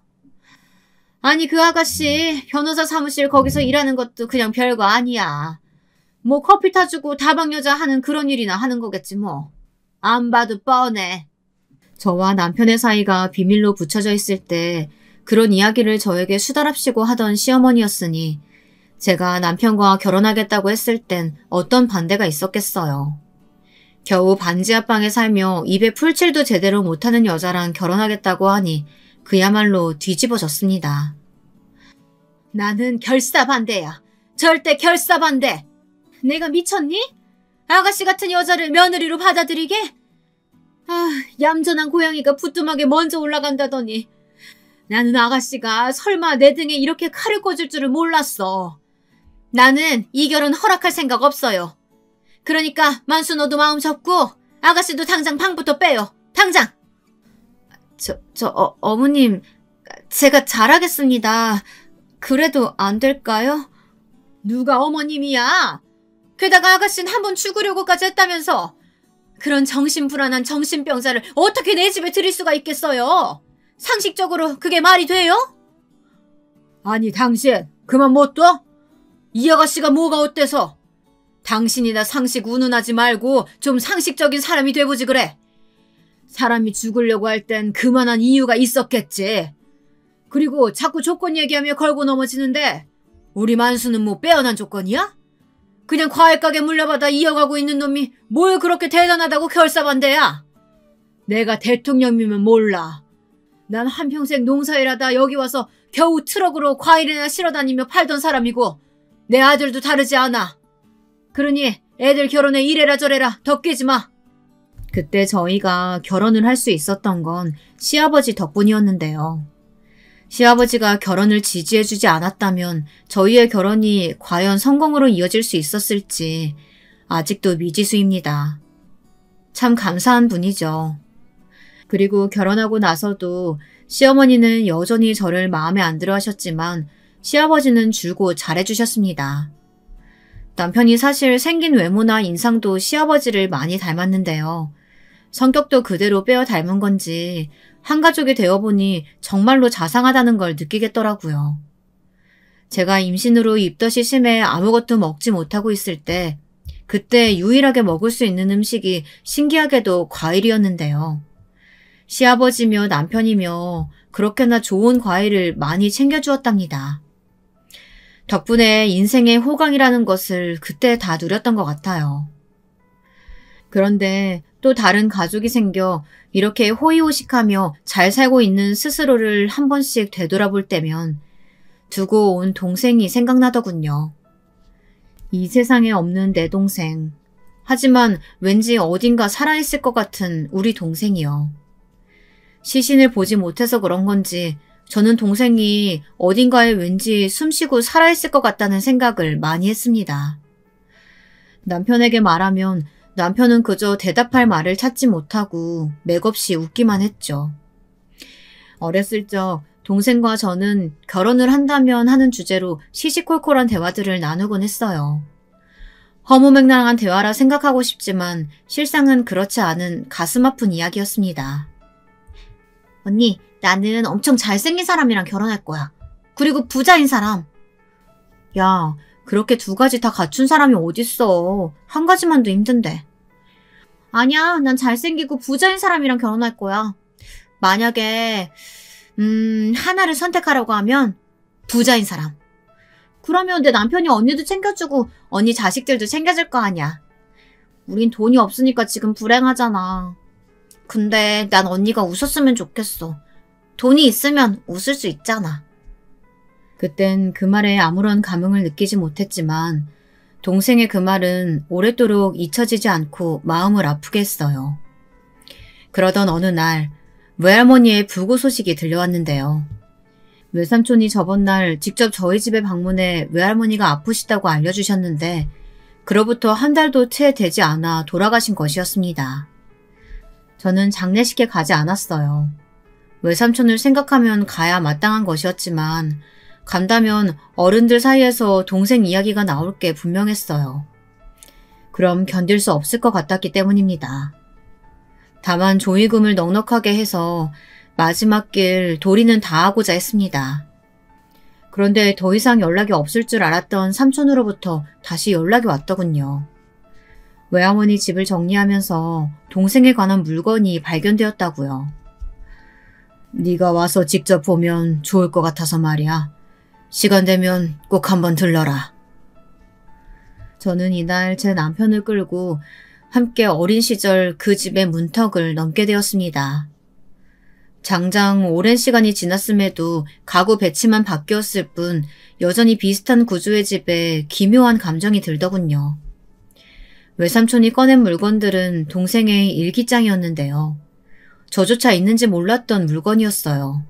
Speaker 1: 아니, 그 아가씨 변호사 사무실 거기서 일하는 것도 그냥 별거 아니야. 뭐 커피 타주고 다방 여자 하는 그런 일이나 하는 거겠지 뭐. 안 봐도 뻔해. 저와 남편의 사이가 비밀로 붙여져 있을 때 그런 이야기를 저에게 수다랍시고 하던 시어머니였으니 제가 남편과 결혼하겠다고 했을 땐 어떤 반대가 있었겠어요. 겨우 반지 하방에 살며 입에 풀칠도 제대로 못하는 여자랑 결혼하겠다고 하니 그야말로 뒤집어졌습니다. 나는 결사반대야. 절대 결사반대. 내가 미쳤니? 아가씨 같은 여자를 며느리로 받아들이게? 얌전한 고양이가 부뚜막에 먼저 올라간다더니 나는 아가씨가 설마 내 등에 이렇게 칼을 꽂을 줄을 몰랐어. 나는 이 결혼 허락할 생각 없어요. 그러니까 만수 너도 마음 접고 아가씨도 당장 방부터 빼요. 당장! 어머님, 제가 잘하겠습니다. 그래도 안 될까요? 누가 어머님이야? 게다가 아가씨는 한번 죽으려고까지 했다면서. 그런 정신불안한 정신병자를 어떻게 내 집에 들일 수가 있겠어요? 상식적으로 그게 말이 돼요? 아니, 당신 그만 못 둬? 이 아가씨가 뭐가 어때서? 당신이나 상식 운운하지 말고 좀 상식적인 사람이 돼보지 그래. 사람이 죽으려고 할 땐 그만한 이유가 있었겠지. 그리고 자꾸 조건 얘기하며 걸고 넘어지는데 우리 만수는 뭐 빼어난 조건이야? 그냥 과일가게 물려받아 이어가고 있는 놈이 뭘 그렇게 대단하다고 결사반대야? 내가 대통령이면 몰라. 난 한평생 농사일하다 여기 와서 겨우 트럭으로 과일이나 실어다니며 팔던 사람이고 내 아들도 다르지 않아. 그러니 애들 결혼에 이래라 저래라 덕기지 마. 그때 저희가 결혼을 할 수 있었던 건 시아버지 덕분이었는데요. 시아버지가 결혼을 지지해주지 않았다면 저희의 결혼이 과연 성공으로 이어질 수 있었을지 아직도 미지수입니다. 참 감사한 분이죠. 그리고 결혼하고 나서도 시어머니는 여전히 저를 마음에 안 들어 하셨지만 시아버지는 줄곧 잘해주셨습니다. 남편이 사실 생긴 외모나 인상도 시아버지를 많이 닮았는데요. 성격도 그대로 빼어 닮은 건지 한가족이 되어보니 정말로 자상하다는 걸 느끼겠더라고요. 제가 임신으로 입덧이 심해 아무것도 먹지 못하고 있을 때 그때 유일하게 먹을 수 있는 음식이 신기하게도 과일이었는데요. 시아버지며 남편이며 그렇게나 좋은 과일을 많이 챙겨주었답니다. 덕분에 인생의 호강이라는 것을 그때 다 누렸던 것 같아요. 그런데 또 다른 가족이 생겨 이렇게 호의호식하며 잘 살고 있는 스스로를 한 번씩 되돌아볼 때면 두고 온 동생이 생각나더군요. 이 세상에 없는 내 동생. 하지만 왠지 어딘가 살아있을 것 같은 우리 동생이요. 시신을 보지 못해서 그런 건지 저는 동생이 어딘가에 왠지 숨쉬고 살아있을 것 같다는 생각을 많이 했습니다. 남편에게 말하면 남편은 그저 대답할 말을 찾지 못하고 맥없이 웃기만 했죠. 어렸을 적 동생과 저는 결혼을 한다면 하는 주제로 시시콜콜한 대화들을 나누곤 했어요. 허무맹랑한 대화라 생각하고 싶지만 실상은 그렇지 않은 가슴 아픈 이야기였습니다.
Speaker 2: 언니, 나는 엄청 잘생긴 사람이랑 결혼할 거야. 그리고 부자인 사람.
Speaker 1: 야, 그렇게 두 가지 다 갖춘 사람이 어딨어. 한 가지만도 힘든데.
Speaker 2: 아니야, 난 잘생기고 부자인 사람이랑 결혼할 거야. 만약에 하나를 선택하라고 하면 부자인 사람. 그러면 내 남편이 언니도 챙겨주고 언니 자식들도 챙겨줄 거 아니야. 우린 돈이 없으니까 지금 불행하잖아. 근데 난 언니가 웃었으면 좋겠어. 돈이 있으면 웃을 수 있잖아.
Speaker 1: 그땐 그 말에 아무런 감흥을 느끼지 못했지만 동생의 그 말은 오랫도록 잊혀지지 않고 마음을 아프게 했어요. 그러던 어느 날 외할머니의 부고 소식이 들려왔는데요. 외삼촌이 저번 날 직접 저희 집에 방문해 외할머니가 아프시다고 알려주셨는데 그로부터 한 달도 채 되지 않아 돌아가신 것이었습니다. 저는 장례식에 가지 않았어요. 외삼촌을 생각하면 가야 마땅한 것이었지만 간다면 어른들 사이에서 동생 이야기가 나올 게 분명했어요. 그럼 견딜 수 없을 것 같았기 때문입니다. 다만 조의금을 넉넉하게 해서 마지막 길 도리는 다하고자 했습니다. 그런데 더 이상 연락이 없을 줄 알았던 삼촌으로부터 다시 연락이 왔더군요. 외할머니 집을 정리하면서 동생에 관한 물건이 발견되었다고요. 네가 와서 직접 보면 좋을 것 같아서 말이야. 시간 되면 꼭 한번 들러라. 저는 이날 제 남편을 끌고 함께 어린 시절 그 집의 문턱을 넘게 되었습니다. 장장 오랜 시간이 지났음에도 가구 배치만 바뀌었을 뿐 여전히 비슷한 구조의 집에 기묘한 감정이 들더군요. 외삼촌이 꺼낸 물건들은 동생의 일기장이었는데요. 저조차 있는지 몰랐던 물건이었어요.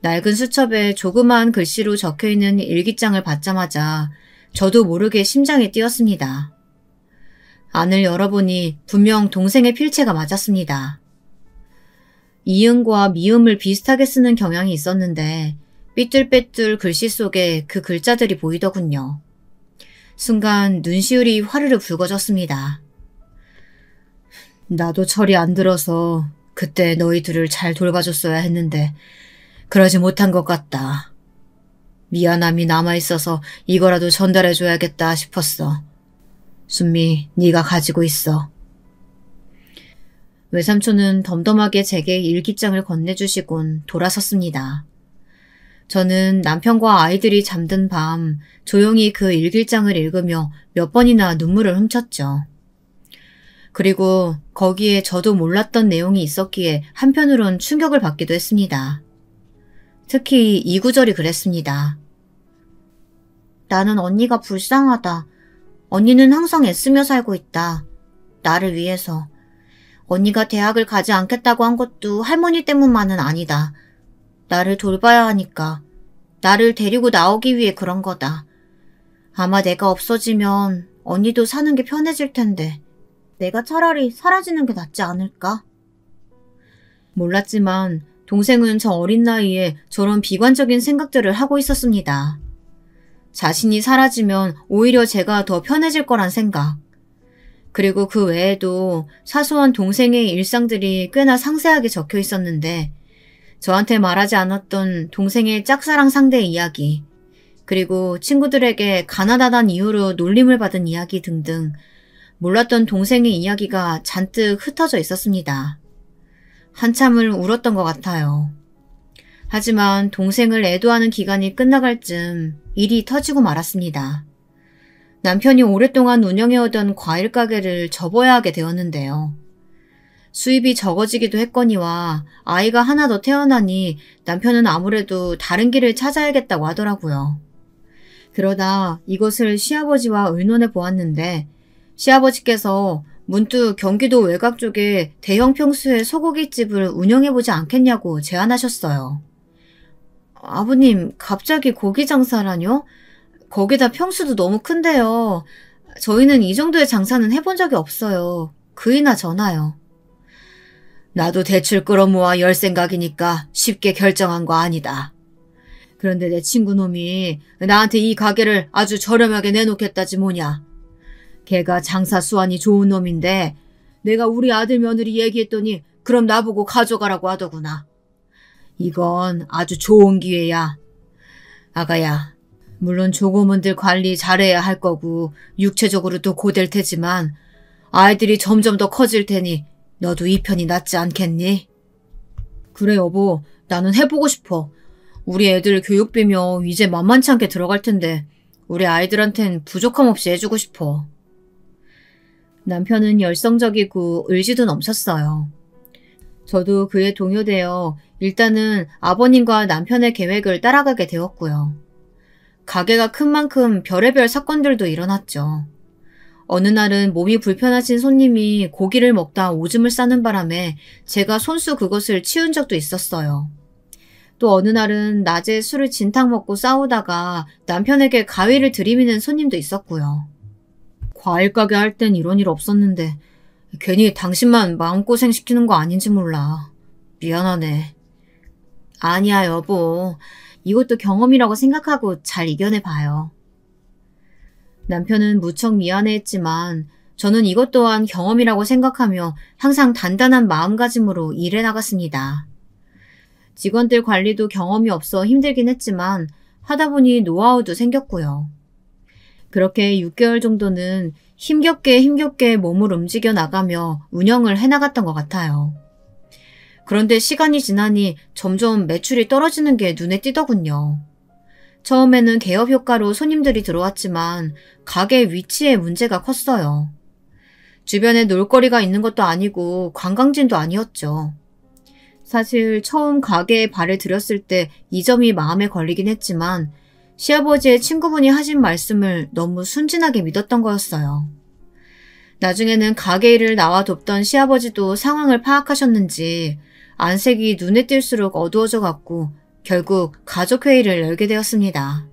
Speaker 1: 낡은 수첩에 조그마한 글씨로 적혀있는 일기장을 받자마자 저도 모르게 심장이 뛰었습니다. 안을 열어보니 분명 동생의 필체가 맞았습니다. 이음과 미음을 비슷하게 쓰는 경향이 있었는데 삐뚤빼뚤 글씨 속에 그 글자들이 보이더군요. 순간 눈시울이 화르르 붉어졌습니다. 나도 철이 안 들어서 그때 너희들을 잘 돌봐줬어야 했는데 그러지 못한 것 같다. 미안함이 남아있어서 이거라도 전달해줘야겠다 싶었어. 순미, 네가 가지고 있어. 외삼촌은 덤덤하게 제게 일기장을 건네주시곤 돌아섰습니다. 저는 남편과 아이들이 잠든 밤 조용히 그 일기장을 읽으며 몇 번이나 눈물을 훔쳤죠. 그리고 거기에 저도 몰랐던 내용이 있었기에 한편으론 충격을 받기도 했습니다. 특히 이 구절이 그랬습니다.
Speaker 2: 나는 언니가 불쌍하다. 언니는 항상 애쓰며 살고 있다. 나를 위해서. 언니가 대학을 가지 않겠다고 한 것도 할머니 때문만은 아니다. 나를 돌봐야 하니까. 나를 데리고 나오기 위해 그런 거다. 아마 내가 없어지면 언니도 사는 게 편해질 텐데 내가 차라리 사라지는 게 낫지 않을까?
Speaker 1: 몰랐지만 동생은 저 어린 나이에 저런 비관적인 생각들을 하고 있었습니다. 자신이 사라지면 오히려 제가 더 편해질 거란 생각. 그리고 그 외에도 사소한 동생의 일상들이 꽤나 상세하게 적혀 있었는데 저한테 말하지 않았던 동생의 짝사랑 상대 이야기, 그리고 친구들에게 가난하다는 이유로 놀림을 받은 이야기 등등 몰랐던 동생의 이야기가 잔뜩 흩어져 있었습니다. 한참을 울었던 것 같아요. 하지만 동생을 애도하는 기간이 끝나갈 즈음 일이 터지고 말았습니다. 남편이 오랫동안 운영해오던 과일 가게를 접어야 하게 되었는데요. 수입이 적어지기도 했거니와 아이가 하나 더 태어나니 남편은 아무래도 다른 길을 찾아야겠다고 하더라고요. 그러다 이것을 시아버지와 의논해 보았는데 시아버지께서 문득 경기도 외곽 쪽에 대형 평수의 소고기집을 운영해보지 않겠냐고 제안하셨어요. 아버님, 갑자기 고기 장사라뇨? 거기다 평수도 너무 큰데요. 저희는 이 정도의 장사는 해본 적이 없어요. 그이나 저나요. 나도 대출 끌어모아 열 생각이니까 쉽게 결정한 거 아니다. 그런데 내 친구놈이 나한테 이 가게를 아주 저렴하게 내놓겠다지 뭐냐. 걔가 장사 수완이 좋은 놈인데 내가 우리 아들 며느리 얘기했더니 그럼 나보고 가져가라고 하더구나. 이건 아주 좋은 기회야. 아가야, 물론 조고문들 관리 잘해야 할 거고 육체적으로도 고될 테지만 아이들이 점점 더 커질 테니 너도 이 편이 낫지 않겠니? 그래 여보, 나는 해보고 싶어. 우리 애들 교육비며 이제 만만치 않게 들어갈 텐데 우리 아이들한텐 부족함 없이 해주고 싶어. 남편은 열성적이고 의지도 넘쳤어요. 저도 그에 동요되어 일단은 아버님과 남편의 계획을 따라가게 되었고요. 가게가 큰 만큼 별의별 사건들도 일어났죠. 어느 날은 몸이 불편하신 손님이 고기를 먹다 오줌을 싸는 바람에 제가 손수 그것을 치운 적도 있었어요. 또 어느 날은 낮에 술을 진탕 먹고 싸우다가 남편에게 가위를 들이미는 손님도 있었고요. 과일 가게 할 땐 이런 일 없었는데 괜히 당신만 마음고생 시키는 거 아닌지 몰라. 미안하네. 아니야 여보. 이것도 경험이라고 생각하고 잘 이겨내봐요. 남편은 무척 미안해했지만 저는 이것 또한 경험이라고 생각하며 항상 단단한 마음가짐으로 일해 나갔습니다. 직원들 관리도 경험이 없어 힘들긴 했지만 하다 보니 노하우도 생겼고요. 그렇게 6개월 정도는 힘겹게 몸을 움직여 나가며 운영을 해나갔던 것 같아요. 그런데 시간이 지나니 점점 매출이 떨어지는 게 눈에 띄더군요. 처음에는 개업 효과로 손님들이 들어왔지만 가게 위치에 문제가 컸어요. 주변에 놀거리가 있는 것도 아니고 관광지도 아니었죠. 사실 처음 가게에 발을 들였을 때 이 점이 마음에 걸리긴 했지만 시아버지의 친구분이 하신 말씀을 너무 순진하게 믿었던 거였어요. 나중에는 가게 일을 나와 돕던 시아버지도 상황을 파악하셨는지 안색이 눈에 띌수록 어두워져 갔고 결국 가족회의를 열게 되었습니다.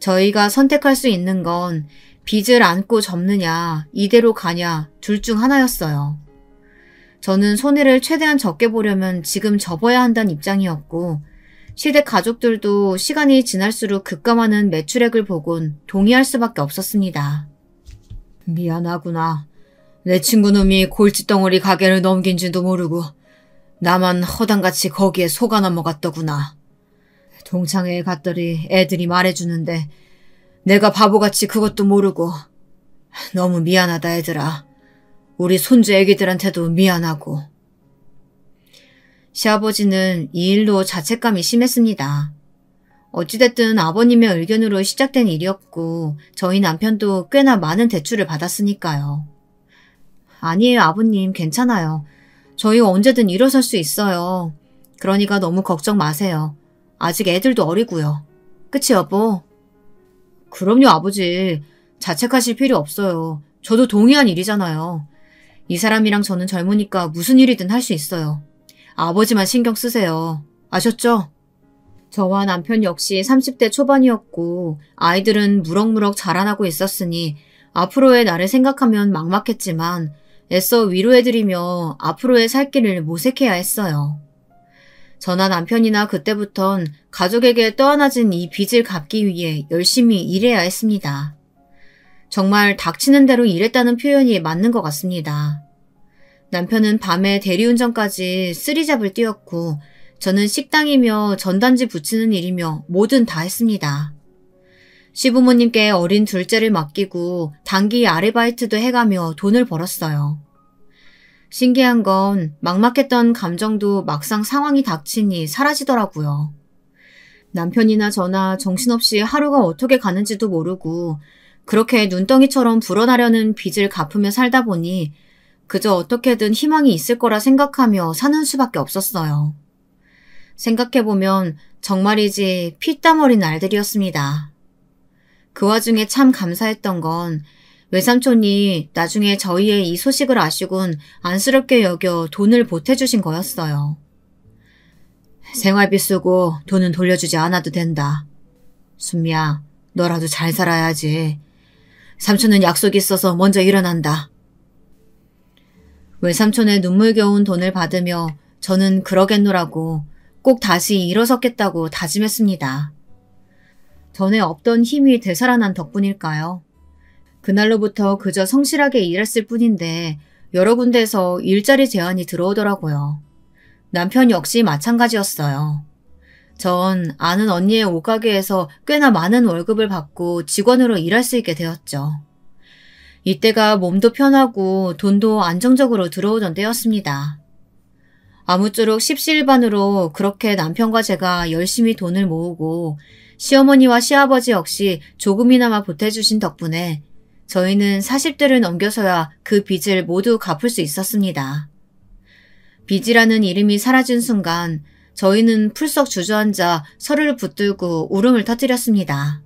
Speaker 1: 저희가 선택할 수 있는 건 빚을 안고 접느냐, 이대로 가냐 둘 중 하나였어요. 저는 손해를 최대한 적게 보려면 지금 접어야 한다는 입장이었고 시댁 가족들도 시간이 지날수록 급감하는 매출액을 보곤 동의할 수밖에 없었습니다. 미안하구나. 내 친구놈이 골칫덩어리 가게를 넘긴지도 모르고 나만 허당같이 거기에 속아 넘어갔더구나. 동창회에 갔더니 애들이 말해주는데 내가 바보같이 그것도 모르고. 너무 미안하다 애들아. 우리 손주 애기들한테도 미안하고. 시아버지는 이 일로 자책감이 심했습니다. 어찌됐든 아버님의 의견으로 시작된 일이었고 저희 남편도 꽤나 많은 대출을 받았으니까요. 아니에요 아버님, 괜찮아요. 저희 언제든 일어설 수 있어요. 그러니까 너무 걱정 마세요. 아직 애들도 어리고요. 그치 여보? 그럼요 아버지. 자책하실 필요 없어요. 저도 동의한 일이잖아요. 이 사람이랑 저는 젊으니까 무슨 일이든 할 수 있어요. 아버지만 신경 쓰세요. 아셨죠? 저와 남편 역시 30대 초반이었고 아이들은 무럭무럭 자라나고 있었으니 앞으로의 나를 생각하면 막막했지만 애써 위로해드리며 앞으로의 살 길을 모색해야 했어요. 저나 남편이나 그때부턴 가족에게 떠안아진 이 빚을 갚기 위해 열심히 일해야 했습니다. 정말 닥치는 대로 일했다는 표현이 맞는 것 같습니다. 남편은 밤에 대리운전까지 쓰리잡을 뛰었고 저는 식당이며 전단지 붙이는 일이며 뭐든 다 했습니다. 시부모님께 어린 둘째를 맡기고 단기 아르바이트도 해가며 돈을 벌었어요. 신기한 건 막막했던 감정도 막상 상황이 닥치니 사라지더라고요. 남편이나 저나 정신없이 하루가 어떻게 가는지도 모르고 그렇게 눈덩이처럼 불어나려는 빚을 갚으며 살다 보니 그저 어떻게든 희망이 있을 거라 생각하며 사는 수밖에 없었어요. 생각해보면 정말이지 피땀 어린 날들이었습니다. 그 와중에 참 감사했던 건 외삼촌이 나중에 저희의 이 소식을 아시곤 안쓰럽게 여겨 돈을 보태주신 거였어요. 생활비 쓰고 돈은 돌려주지 않아도 된다. 순미야, 너라도 잘 살아야지. 삼촌은 약속이 있어서 먼저 일어난다. 외삼촌의 눈물겨운 돈을 받으며 저는 그러겠노라고 꼭 다시 일어섰겠다고 다짐했습니다. 전에 없던 힘이 되살아난 덕분일까요? 그날로부터 그저 성실하게 일했을 뿐인데 여러 군데에서 일자리 제안이 들어오더라고요. 남편 역시 마찬가지였어요. 전 아는 언니의 옷가게에서 꽤나 많은 월급을 받고 직원으로 일할 수 있게 되었죠. 이때가 몸도 편하고 돈도 안정적으로 들어오던 때였습니다. 아무쪼록 십시일반으로 그렇게 남편과 제가 열심히 돈을 모으고 시어머니와 시아버지 역시 조금이나마 보태주신 덕분에 저희는 40대를 넘겨서야 그 빚을 모두 갚을 수 있었습니다. 빚이라는 이름이 사라진 순간 저희는 풀썩 주저앉아 서로를 붙들고 울음을 터뜨렸습니다.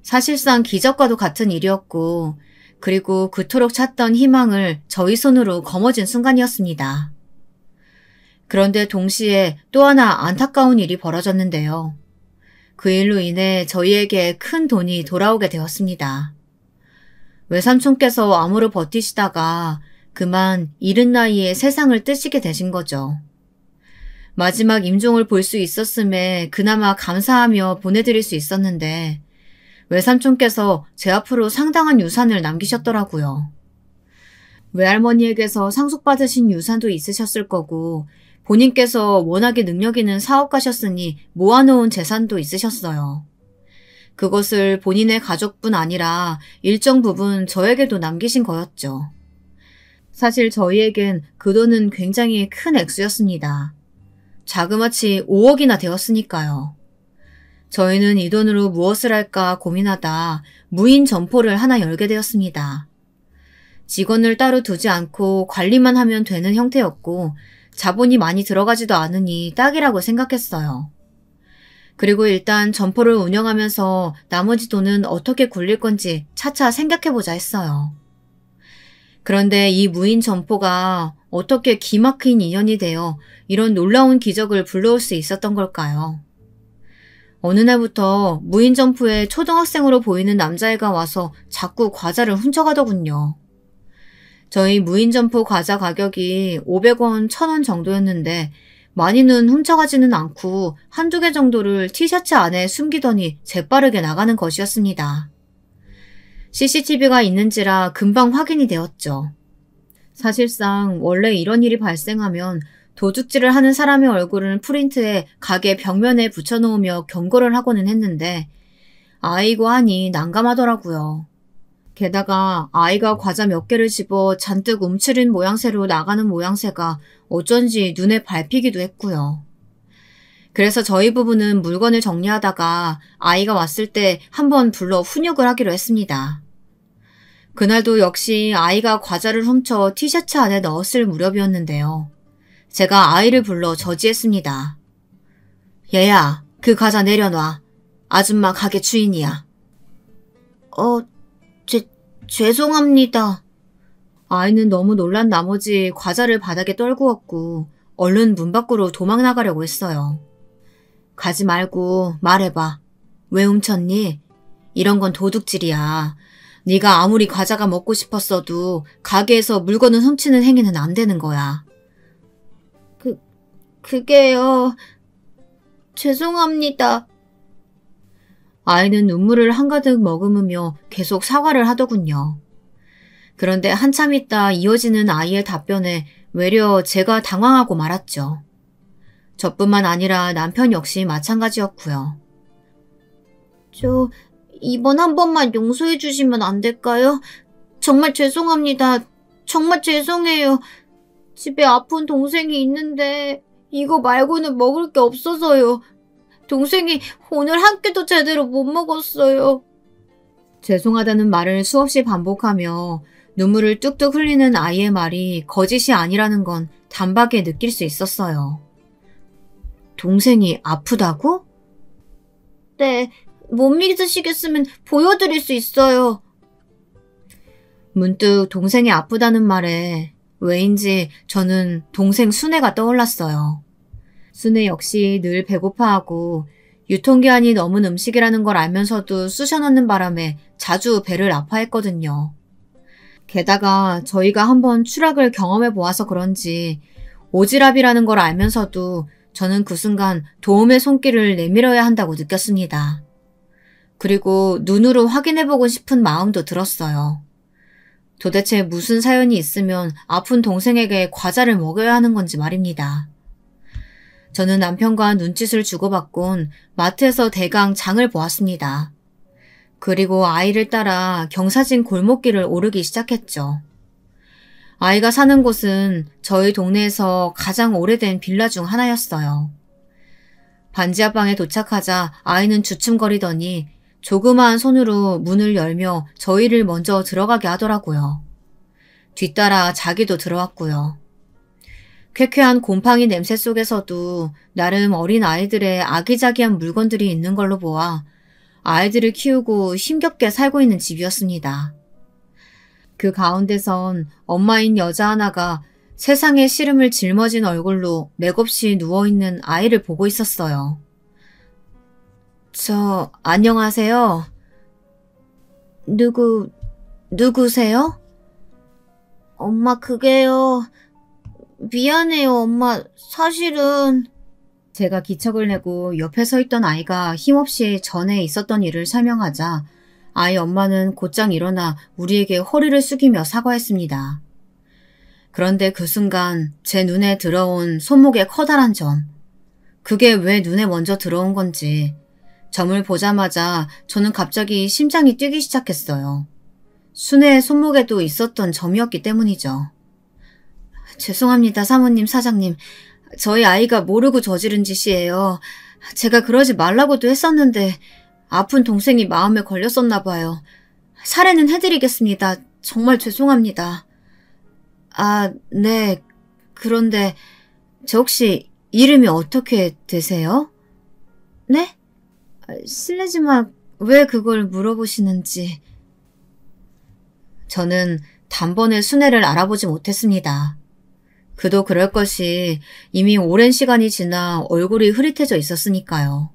Speaker 1: 사실상 기적과도 같은 일이었고 그리고 그토록 찾던 희망을 저희 손으로 거머쥔 순간이었습니다. 그런데 동시에 또 하나 안타까운 일이 벌어졌는데요. 그 일로 인해 저희에게 큰 돈이 돌아오게 되었습니다. 외삼촌께서 암으로 버티시다가 그만 이른 나이에 세상을 뜨시게 되신 거죠. 마지막 임종을 볼 수 있었음에 그나마 감사하며 보내드릴 수 있었는데 외삼촌께서 제 앞으로 상당한 유산을 남기셨더라고요. 외할머니에게서 상속받으신 유산도 있으셨을 거고 본인께서 워낙에 능력 있는 사업가셨으니 모아놓은 재산도 있으셨어요. 그것을 본인의 가족뿐 아니라 일정 부분 저에게도 남기신 거였죠. 사실 저희에겐 그 돈은 굉장히 큰 액수였습니다. 자그마치 5억이나 되었으니까요. 저희는 이 돈으로 무엇을 할까 고민하다 무인 점포를 하나 열게 되었습니다. 직원을 따로 두지 않고 관리만 하면 되는 형태였고 자본이 많이 들어가지도 않으니 딱이라고 생각했어요. 그리고 일단 점포를 운영하면서 나머지 돈은 어떻게 굴릴 건지 차차 생각해보자 했어요. 그런데 이 무인 점포가 어떻게 기막힌 인연이 되어 이런 놀라운 기적을 불러올 수 있었던 걸까요? 어느 날부터 무인 점포에 초등학생으로 보이는 남자애가 와서 자꾸 과자를 훔쳐가더군요. 저희 무인 점포 과자 가격이 500원, 1000원 정도였는데 많이는 훔쳐가지는 않고 한두 개 정도를 티셔츠 안에 숨기더니 재빠르게 나가는 것이었습니다. CCTV가 있는지라 금방 확인이 되었죠. 사실상 원래 이런 일이 발생하면 도둑질을 하는 사람의 얼굴을 프린트해 가게 벽면에 붙여놓으며 경고를 하고는 했는데 아이고 하니 난감하더라고요. 게다가 아이가 과자 몇 개를 집어 잔뜩 움츠린 모양새로 나가는 모양새가 어쩐지 눈에 밟히기도 했고요. 그래서 저희 부부는 물건을 정리하다가 아이가 왔을 때 한번 불러 훈육을 하기로 했습니다. 그날도 역시 아이가 과자를 훔쳐 티셔츠 안에 넣었을 무렵이었는데요. 제가 아이를 불러 저지했습니다. 얘야, 그 과자 내려놔. 아줌마 가게 주인이야.
Speaker 2: 죄송합니다.
Speaker 1: 아이는 너무 놀란 나머지 과자를 바닥에 떨구었고 얼른 문 밖으로 도망 나가려고 했어요. 가지 말고 말해봐. 왜 훔쳤니? 이런 건 도둑질이야. 네가 아무리 과자가 먹고 싶었어도 가게에서 물건을 훔치는 행위는 안 되는 거야.
Speaker 2: 그게요. 죄송합니다.
Speaker 1: 아이는 눈물을 한가득 머금으며 계속 사과를 하더군요. 그런데 한참 있다 이어지는 아이의 답변에 외려 제가 당황하고 말았죠. 저뿐만 아니라 남편 역시 마찬가지였고요.
Speaker 2: 이번 한 번만 용서해 주시면 안 될까요? 정말 죄송합니다. 정말 죄송해요. 집에 아픈 동생이 있는데 이거 말고는 먹을 게 없어서요. 동생이 오늘 한 끼도 제대로 못 먹었어요.
Speaker 1: 죄송하다는 말을 수없이 반복하며 눈물을 뚝뚝 흘리는 아이의 말이 거짓이 아니라는 건 단박에 느낄 수 있었어요. 동생이 아프다고?
Speaker 2: 네, 못 믿으시겠으면 보여드릴 수 있어요.
Speaker 1: 문득 동생이 아프다는 말에 왜인지 저는 동생 순애가 떠올랐어요. 순애 역시 늘 배고파하고 유통기한이 넘은 음식이라는 걸 알면서도 쑤셔넣는 바람에 자주 배를 아파했거든요. 게다가 저희가 한번 추락을 경험해 보아서 그런지 오지랖이라는 걸 알면서도 저는 그 순간 도움의 손길을 내밀어야 한다고 느꼈습니다. 그리고 눈으로 확인해보고 싶은 마음도 들었어요. 도대체 무슨 사연이 있으면 아픈 동생에게 과자를 먹여야 하는 건지 말입니다. 저는 남편과 눈짓을 주고받곤 마트에서 대강 장을 보았습니다. 그리고 아이를 따라 경사진 골목길을 오르기 시작했죠. 아이가 사는 곳은 저희 동네에서 가장 오래된 빌라 중 하나였어요. 반지 앞방에 도착하자 아이는 주춤거리더니 조그마한 손으로 문을 열며 저희를 먼저 들어가게 하더라고요. 뒤따라 자기도 들어왔고요. 쾌쾌한 곰팡이 냄새 속에서도 나름 어린 아이들의 아기자기한 물건들이 있는 걸로 보아 아이들을 키우고 힘겹게 살고 있는 집이었습니다. 그 가운데선 엄마인 여자 하나가 세상의 시름을 짊어진 얼굴로 맥없이 누워있는 아이를 보고 있었어요. 안녕하세요. 누구세요?
Speaker 2: 엄마, 그게요. 미안해요, 엄마. 사실은...
Speaker 1: 제가 기척을 내고 옆에 서 있던 아이가 힘없이 전에 있었던 일을 설명하자 아이 엄마는 곧장 일어나 우리에게 허리를 숙이며 사과했습니다. 그런데 그 순간 제 눈에 들어온 손목의 커다란 점. 그게 왜 눈에 먼저 들어온 건지 점을 보자마자 저는 갑자기 심장이 뛰기 시작했어요. 순애의 손목에도 있었던 점이었기 때문이죠. 죄송합니다, 사모님, 사장님. 저희 아이가 모르고 저지른 짓이에요. 제가 그러지 말라고도 했었는데 아픈 동생이 마음에 걸렸었나 봐요. 살해는 해드리겠습니다. 정말 죄송합니다. 네. 그런데 저 혹시 이름이 어떻게 되세요?
Speaker 2: 네?
Speaker 1: 실례지만 왜 그걸 물어보시는지. 저는 단번에 순애를 알아보지 못했습니다. 그도 그럴 것이 이미 오랜 시간이 지나 얼굴이 흐릿해져 있었으니까요.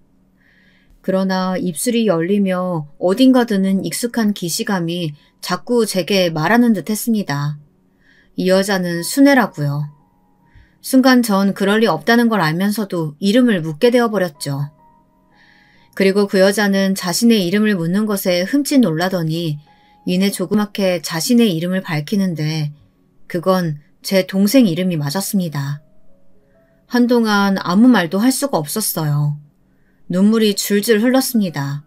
Speaker 1: 그러나 입술이 열리며 어딘가 드는 익숙한 기시감이 자꾸 제게 말하는 듯 했습니다. 이 여자는 순애라고요. 순간 전 그럴 리 없다는 걸 알면서도 이름을 묻게 되어버렸죠. 그리고 그 여자는 자신의 이름을 묻는 것에 흠칫 놀라더니 이내 조그맣게 자신의 이름을 밝히는데 그건 제 동생 이름이 맞았습니다. 한동안 아무 말도 할 수가 없었어요. 눈물이 줄줄 흘렀습니다.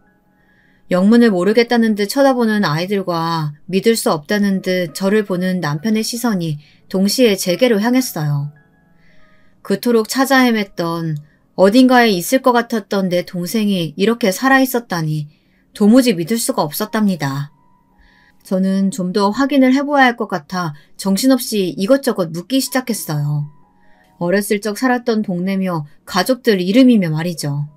Speaker 1: 영문을 모르겠다는 듯 쳐다보는 아이들과 믿을 수 없다는 듯 저를 보는 남편의 시선이 동시에 제게로 향했어요. 그토록 찾아 헤맸던 어딘가에 있을 것 같았던 내 동생이 이렇게 살아있었다니 도무지 믿을 수가 없었답니다. 저는 좀 더 확인을 해보아야 할 것 같아 정신없이 이것저것 묻기 시작했어요. 어렸을 적 살았던 동네며 가족들 이름이며 말이죠.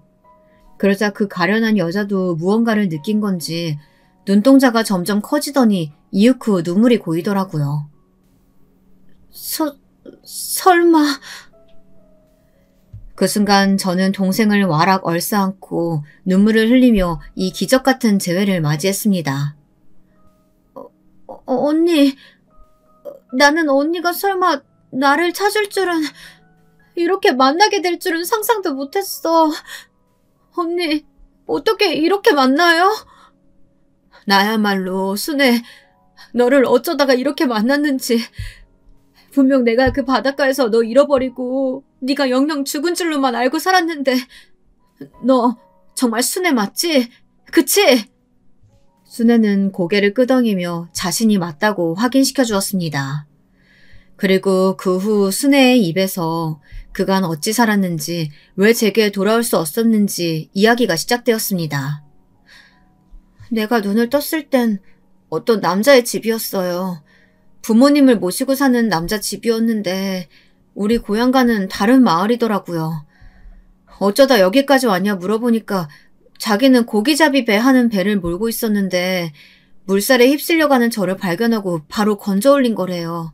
Speaker 1: 그러자 그 가련한 여자도 무언가를 느낀 건지 눈동자가 점점 커지더니 이윽고 눈물이 고이더라고요.
Speaker 2: 설마...
Speaker 1: 그 순간 저는 동생을 와락 얼싸안고 눈물을 흘리며 이 기적 같은 재회를 맞이했습니다.
Speaker 2: 언니, 나는 언니가 설마 나를 찾을 줄은, 이렇게 만나게 될 줄은 상상도 못했어. 언니, 어떻게 이렇게 만나요? 나야말로 순애, 너를 어쩌다가 이렇게 만났는지. 분명 내가 그 바닷가에서 너 잃어버리고 네가 영영 죽은 줄로만 알고 살았는데 너 정말 순애 맞지? 그치?
Speaker 1: 순애는 고개를 끄덕이며 자신이 맞다고 확인시켜 주었습니다. 그리고 그 후 순애의 입에서 그간 어찌 살았는지 왜 제게 돌아올 수 없었는지 이야기가 시작되었습니다.
Speaker 2: 내가 눈을 떴을 땐 어떤 남자의 집이었어요. 부모님을 모시고 사는 남자 집이었는데 우리 고향과는 다른 마을이더라고요. 어쩌다 여기까지 왔냐 물어보니까 자기는 고기잡이 배 하는 배를 몰고 있었는데 물살에 휩쓸려가는 저를 발견하고 바로 건져 올린 거래요.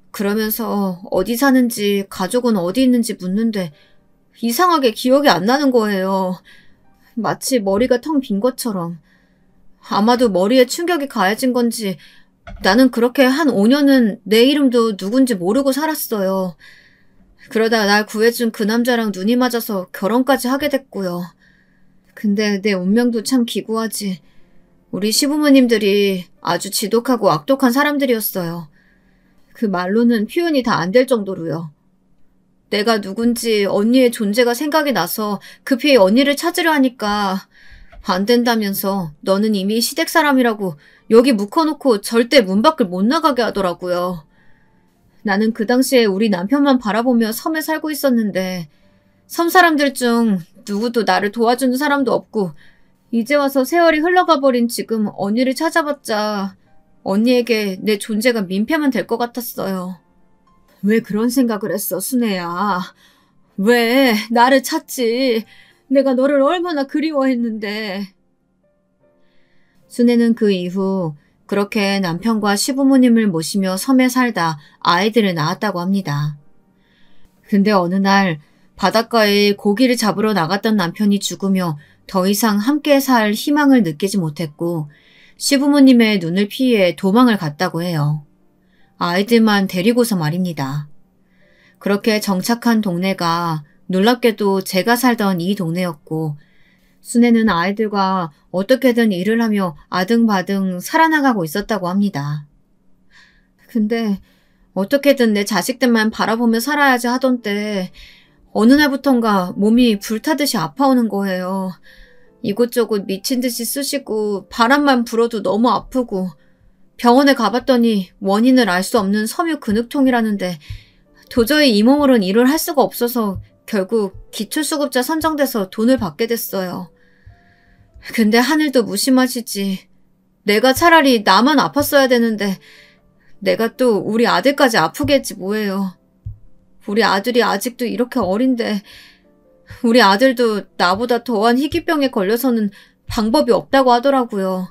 Speaker 2: 그러면서 어디 사는지 가족은 어디 있는지 묻는데 이상하게 기억이 안 나는 거예요. 마치 머리가 텅 빈 것처럼. 아마도 머리에 충격이 가해진 건지
Speaker 1: 나는 그렇게 한 5년은 내 이름도 누군지 모르고 살았어요. 그러다 날 구해준 그 남자랑 눈이 맞아서 결혼까지 하게 됐고요. 근데 내 운명도 참 기구하지. 우리 시부모님들이 아주 지독하고 악독한 사람들이었어요. 그 말로는 표현이 다 안 될 정도로요. 내가 누군지 언니의 존재가 생각이 나서 급히 언니를 찾으려 하니까 안 된다면서 너는 이미 시댁 사람이라고 여기 묶어놓고 절대 문 밖을 못 나가게 하더라고요. 나는 그 당시에 우리 남편만 바라보며 섬에 살고 있었는데 섬 사람들 중 누구도 나를 도와주는 사람도 없고 이제 와서 세월이 흘러가 버린 지금 언니를 찾아봤자 언니에게 내 존재가 민폐만 될 것 같았어요. 왜 그런 생각을 했어, 순애야? 왜 나를 찾지? 내가 너를 얼마나 그리워했는데. 순애는 그 이후 그렇게 남편과 시부모님을 모시며 섬에 살다 아이들을 낳았다고 합니다. 근데 어느 날 바닷가에 고기를 잡으러 나갔던 남편이 죽으며 더 이상 함께 살 희망을 느끼지 못했고 시부모님의 눈을 피해 도망을 갔다고 해요. 아이들만 데리고서 말입니다. 그렇게 정착한 동네가 놀랍게도 제가 살던 이 동네였고 순애는 아이들과 어떻게든 일을 하며 아등바등 살아나가고 있었다고 합니다. 근데 어떻게든 내 자식들만 바라보며 살아야지 하던 때 어느 날부턴가 몸이 불타듯이 아파오는 거예요. 이곳저곳 미친 듯이 쑤시고 바람만 불어도 너무 아프고 병원에 가봤더니 원인을 알 수 없는 섬유 근육통이라는데 도저히 이 몸으론 일을 할 수가 없어서 결국 기초수급자 선정돼서 돈을 받게 됐어요. 근데 하늘도 무심하시지. 내가 차라리 나만 아팠어야 되는데 내가 또 우리 아들까지 아프게 했지 뭐예요. 우리 아들이 아직도 이렇게 어린데 우리 아들도 나보다 더한 희귀병에 걸려서는 방법이 없다고 하더라고요.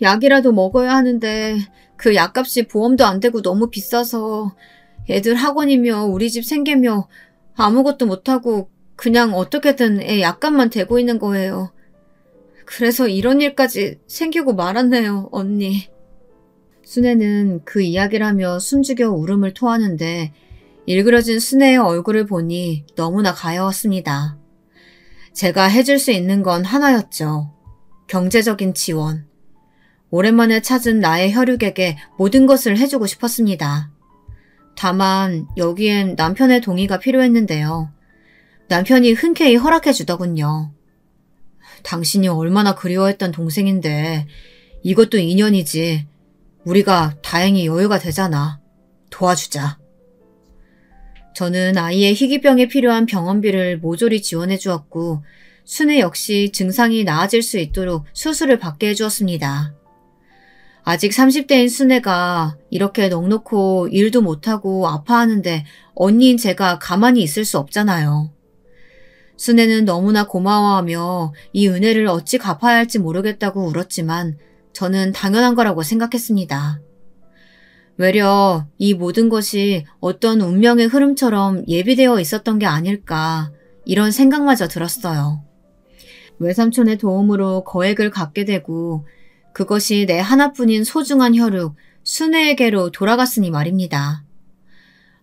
Speaker 1: 약이라도 먹어야 하는데 그 약값이 보험도 안 되고 너무 비싸서 애들 학원이며 우리 집 생계며 아무것도 못하고 그냥 어떻게든 애 약값만 대고 있는 거예요. 그래서 이런 일까지 생기고 말았네요, 언니. 순애는 그 이야기를 하며 숨죽여 울음을 토하는데 일그러진 순애의 얼굴을 보니 너무나 가여웠습니다. 제가 해줄 수 있는 건 하나였죠. 경제적인 지원. 오랜만에 찾은 나의 혈육에게 모든 것을 해주고 싶었습니다. 다만 여기엔 남편의 동의가 필요했는데요. 남편이 흔쾌히 허락해 주더군요. 당신이 얼마나 그리워했던 동생인데 이것도 인연이지. 우리가 다행히 여유가 되잖아. 도와주자. 저는 아이의 희귀병에 필요한 병원비를 모조리 지원해 주었고 순애 역시 증상이 나아질 수 있도록 수술을 받게 해주었습니다. 아직 30대인 순애가 이렇게 넋놓고 일도 못하고 아파하는데 언니인 제가 가만히 있을 수 없잖아요. 순애는 너무나 고마워하며 이 은혜를 어찌 갚아야 할지 모르겠다고 울었지만 저는 당연한 거라고 생각했습니다. 외려 이 모든 것이 어떤 운명의 흐름처럼 예비되어 있었던 게 아닐까 이런 생각마저 들었어요. 외삼촌의 도움으로 거액을 갖게 되고 그것이 내 하나뿐인 소중한 혈육, 순애에게로 돌아갔으니 말입니다.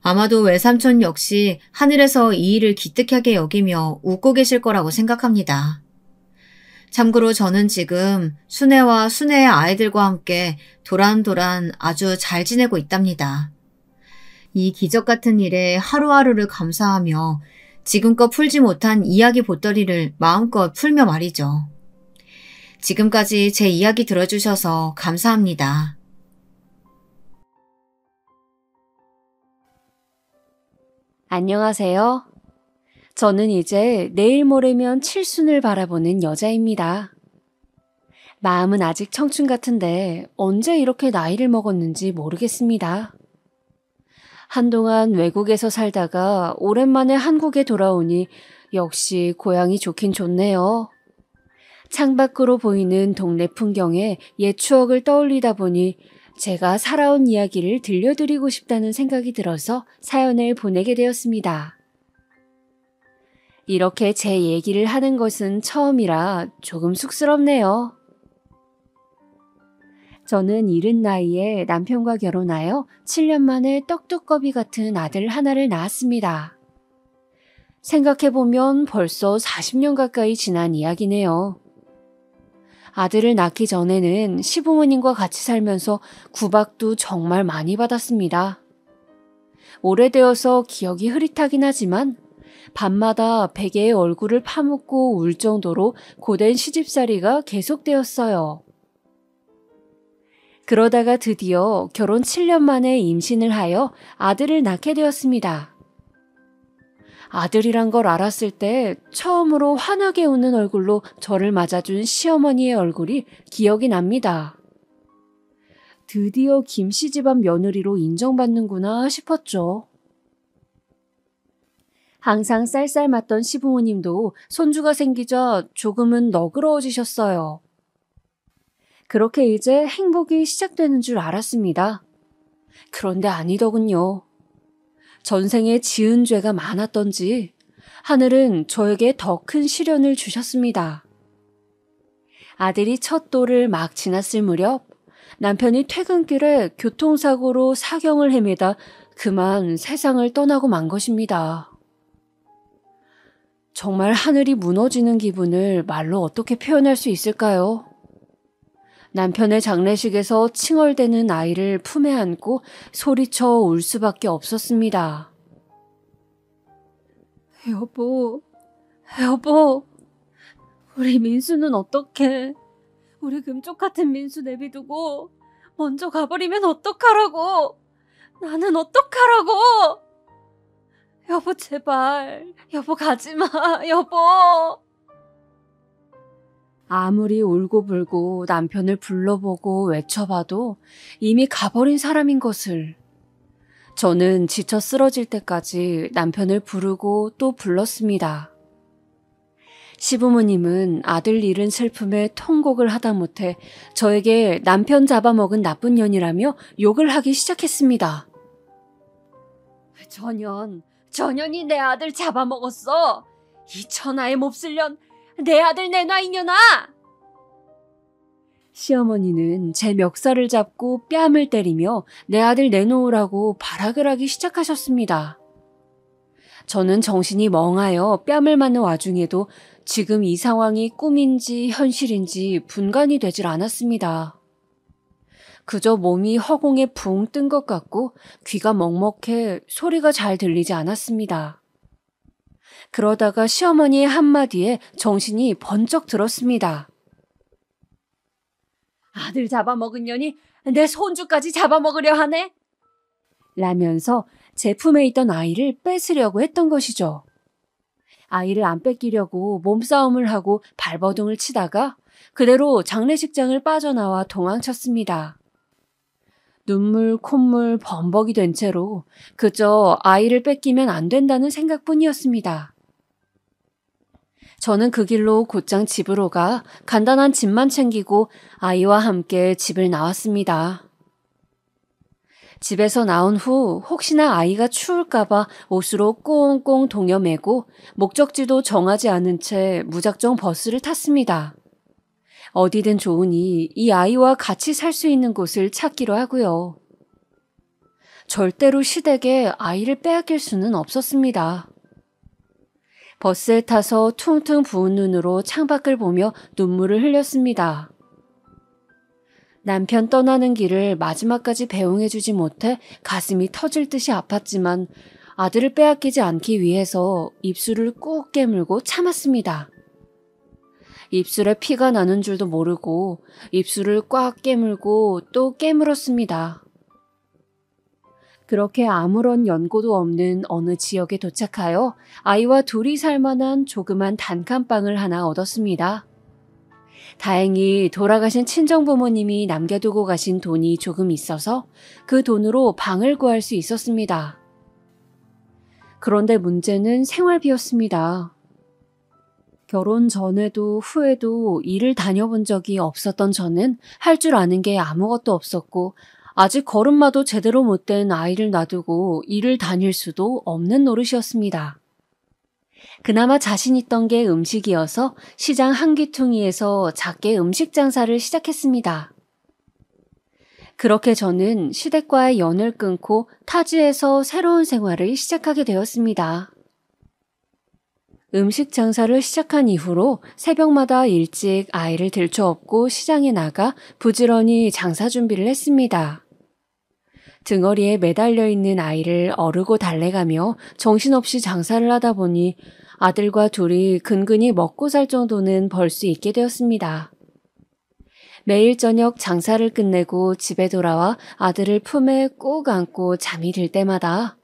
Speaker 1: 아마도 외삼촌 역시 하늘에서 이 일을 기특하게 여기며 웃고 계실 거라고 생각합니다. 참고로 저는 지금 순애와 순애의 아이들과 함께 도란도란 아주 잘 지내고 있답니다. 이 기적 같은 일에 하루하루를 감사하며 지금껏 풀지 못한 이야기 보따리를 마음껏 풀며 말이죠. 지금까지 제 이야기 들어주셔서 감사합니다.
Speaker 3: 안녕하세요. 저는 이제 내일 모레면 칠순을 바라보는 여자입니다. 마음은 아직 청춘 같은데 언제 이렇게 나이를 먹었는지 모르겠습니다. 한동안 외국에서 살다가 오랜만에 한국에 돌아오니 역시 고향이 좋긴 좋네요. 창밖으로 보이는 동네 풍경에 옛 추억을 떠올리다 보니 제가 살아온 이야기를 들려드리고 싶다는 생각이 들어서 사연을 보내게 되었습니다. 이렇게 제 얘기를 하는 것은 처음이라 조금 쑥스럽네요. 저는 이른 나이에 남편과 결혼하여 7년 만에 떡두꺼비 같은 아들 하나를 낳았습니다. 생각해보면 벌써 40년 가까이 지난 이야기네요. 아들을 낳기 전에는 시부모님과 같이 살면서 구박도 정말 많이 받았습니다. 오래되어서 기억이 흐릿하긴 하지만 밤마다 베개에 얼굴을 파묻고 울 정도로 고된 시집살이가 계속되었어요. 그러다가 드디어 결혼 7년 만에 임신을 하여 아들을 낳게 되었습니다. 아들이란 걸 알았을 때 처음으로 환하게 웃는 얼굴로 저를 맞아준 시어머니의 얼굴이 기억이 납니다. 드디어 김씨 집안 며느리로 인정받는구나 싶었죠. 항상 쌀쌀 맞던 시부모님도 손주가 생기자 조금은 너그러워지셨어요. 그렇게 이제 행복이 시작되는 줄 알았습니다. 그런데 아니더군요. 전생에 지은 죄가 많았던지 하늘은 저에게 더 큰 시련을 주셨습니다. 아들이 첫 돌을 막 지났을 무렵 남편이 퇴근길에 교통사고로 사경을 헤매다 그만 세상을 떠나고 만 것입니다. 정말 하늘이 무너지는 기분을 말로 어떻게 표현할 수 있을까요? 남편의 장례식에서 칭얼대는 아이를 품에 안고 소리쳐 울 수밖에 없었습니다. 여보, 우리 민수는 어떡해? 우리 금쪽 같은 민수 내비두고 먼저 가버리면 어떡하라고? 나는 어떡하라고? 여보, 제발. 여보, 가지마. 여보. 아무리 울고불고 남편을 불러보고 외쳐봐도 이미 가버린 사람인 것을. 저는 지쳐 쓰러질 때까지 남편을 부르고 또 불렀습니다. 시부모님은 아들 잃은 슬픔에 통곡을 하다못해 저에게 남편 잡아먹은 나쁜 년이라며 욕을 하기 시작했습니다. 전년이 내 아들 잡아먹었어. 이 천하의 몹쓸 년, 내 아들 내놔 이년아! 시어머니는 제 멱살을 잡고 뺨을 때리며 내 아들 내놓으라고 발악을 하기 시작하셨습니다. 저는 정신이 멍하여 뺨을 맞는 와중에도 지금 이 상황이 꿈인지 현실인지 분간이 되질 않았습니다. 그저 몸이 허공에 붕 뜬 것 같고 귀가 먹먹해 소리가 잘 들리지 않았습니다. 그러다가 시어머니의 한마디에 정신이 번쩍 들었습니다. 아들 잡아먹은 년이 내 손주까지 잡아먹으려 하네? 라면서 제 품에 있던 아이를 뺏으려고 했던 것이죠. 아이를 안 뺏기려고 몸싸움을 하고 발버둥을 치다가 그대로 장례식장을 빠져나와 도망쳤습니다. 눈물, 콧물, 범벅이 된 채로 그저 아이를 뺏기면 안 된다는 생각뿐이었습니다. 저는 그 길로 곧장 집으로 가 간단한 짐만 챙기고 아이와 함께 집을 나왔습니다. 집에서 나온 후 혹시나 아이가 추울까봐 옷으로 꽁꽁 동여매고 목적지도 정하지 않은 채 무작정 버스를 탔습니다. 어디든 좋으니 이 아이와 같이 살 수 있는 곳을 찾기로 하고요. 절대로 시댁에 아이를 빼앗길 수는 없었습니다. 버스에 타서 퉁퉁 부은 눈으로 창밖을 보며 눈물을 흘렸습니다. 남편 떠나는 길을 마지막까지 배웅해주지 못해 가슴이 터질 듯이 아팠지만 아들을 빼앗기지 않기 위해서 입술을 꾹 깨물고 참았습니다. 입술에 피가 나는 줄도 모르고 입술을 꽉 깨물고 또 깨물었습니다. 그렇게 아무런 연고도 없는 어느 지역에 도착하여 아이와 둘이 살만한 조그만 단칸방을 하나 얻었습니다. 다행히 돌아가신 친정부모님이 남겨두고 가신 돈이 조금 있어서 그 돈으로 방을 구할 수 있었습니다. 그런데 문제는 생활비였습니다. 결혼 전에도 후에도 일을 다녀본 적이 없었던 저는 할 줄 아는 게 아무것도 없었고 아직 걸음마도 제대로 못된 아이를 놔두고 일을 다닐 수도 없는 노릇이었습니다. 그나마 자신 있던 게 음식이어서 시장 한기퉁이에서 작게 음식 장사를 시작했습니다. 그렇게 저는 시댁과의 연을 끊고 타지에서 새로운 생활을 시작하게 되었습니다. 음식 장사를 시작한 이후로 새벽마다 일찍 아이를 들쳐업고 시장에 나가 부지런히 장사 준비를 했습니다. 등어리에 매달려 있는 아이를 어르고 달래가며 정신없이 장사를 하다 보니 아들과 둘이 근근히 먹고 살 정도는 벌 수 있게 되었습니다. 매일 저녁 장사를 끝내고 집에 돌아와 아들을 품에 꼭 안고 잠이 들 때마다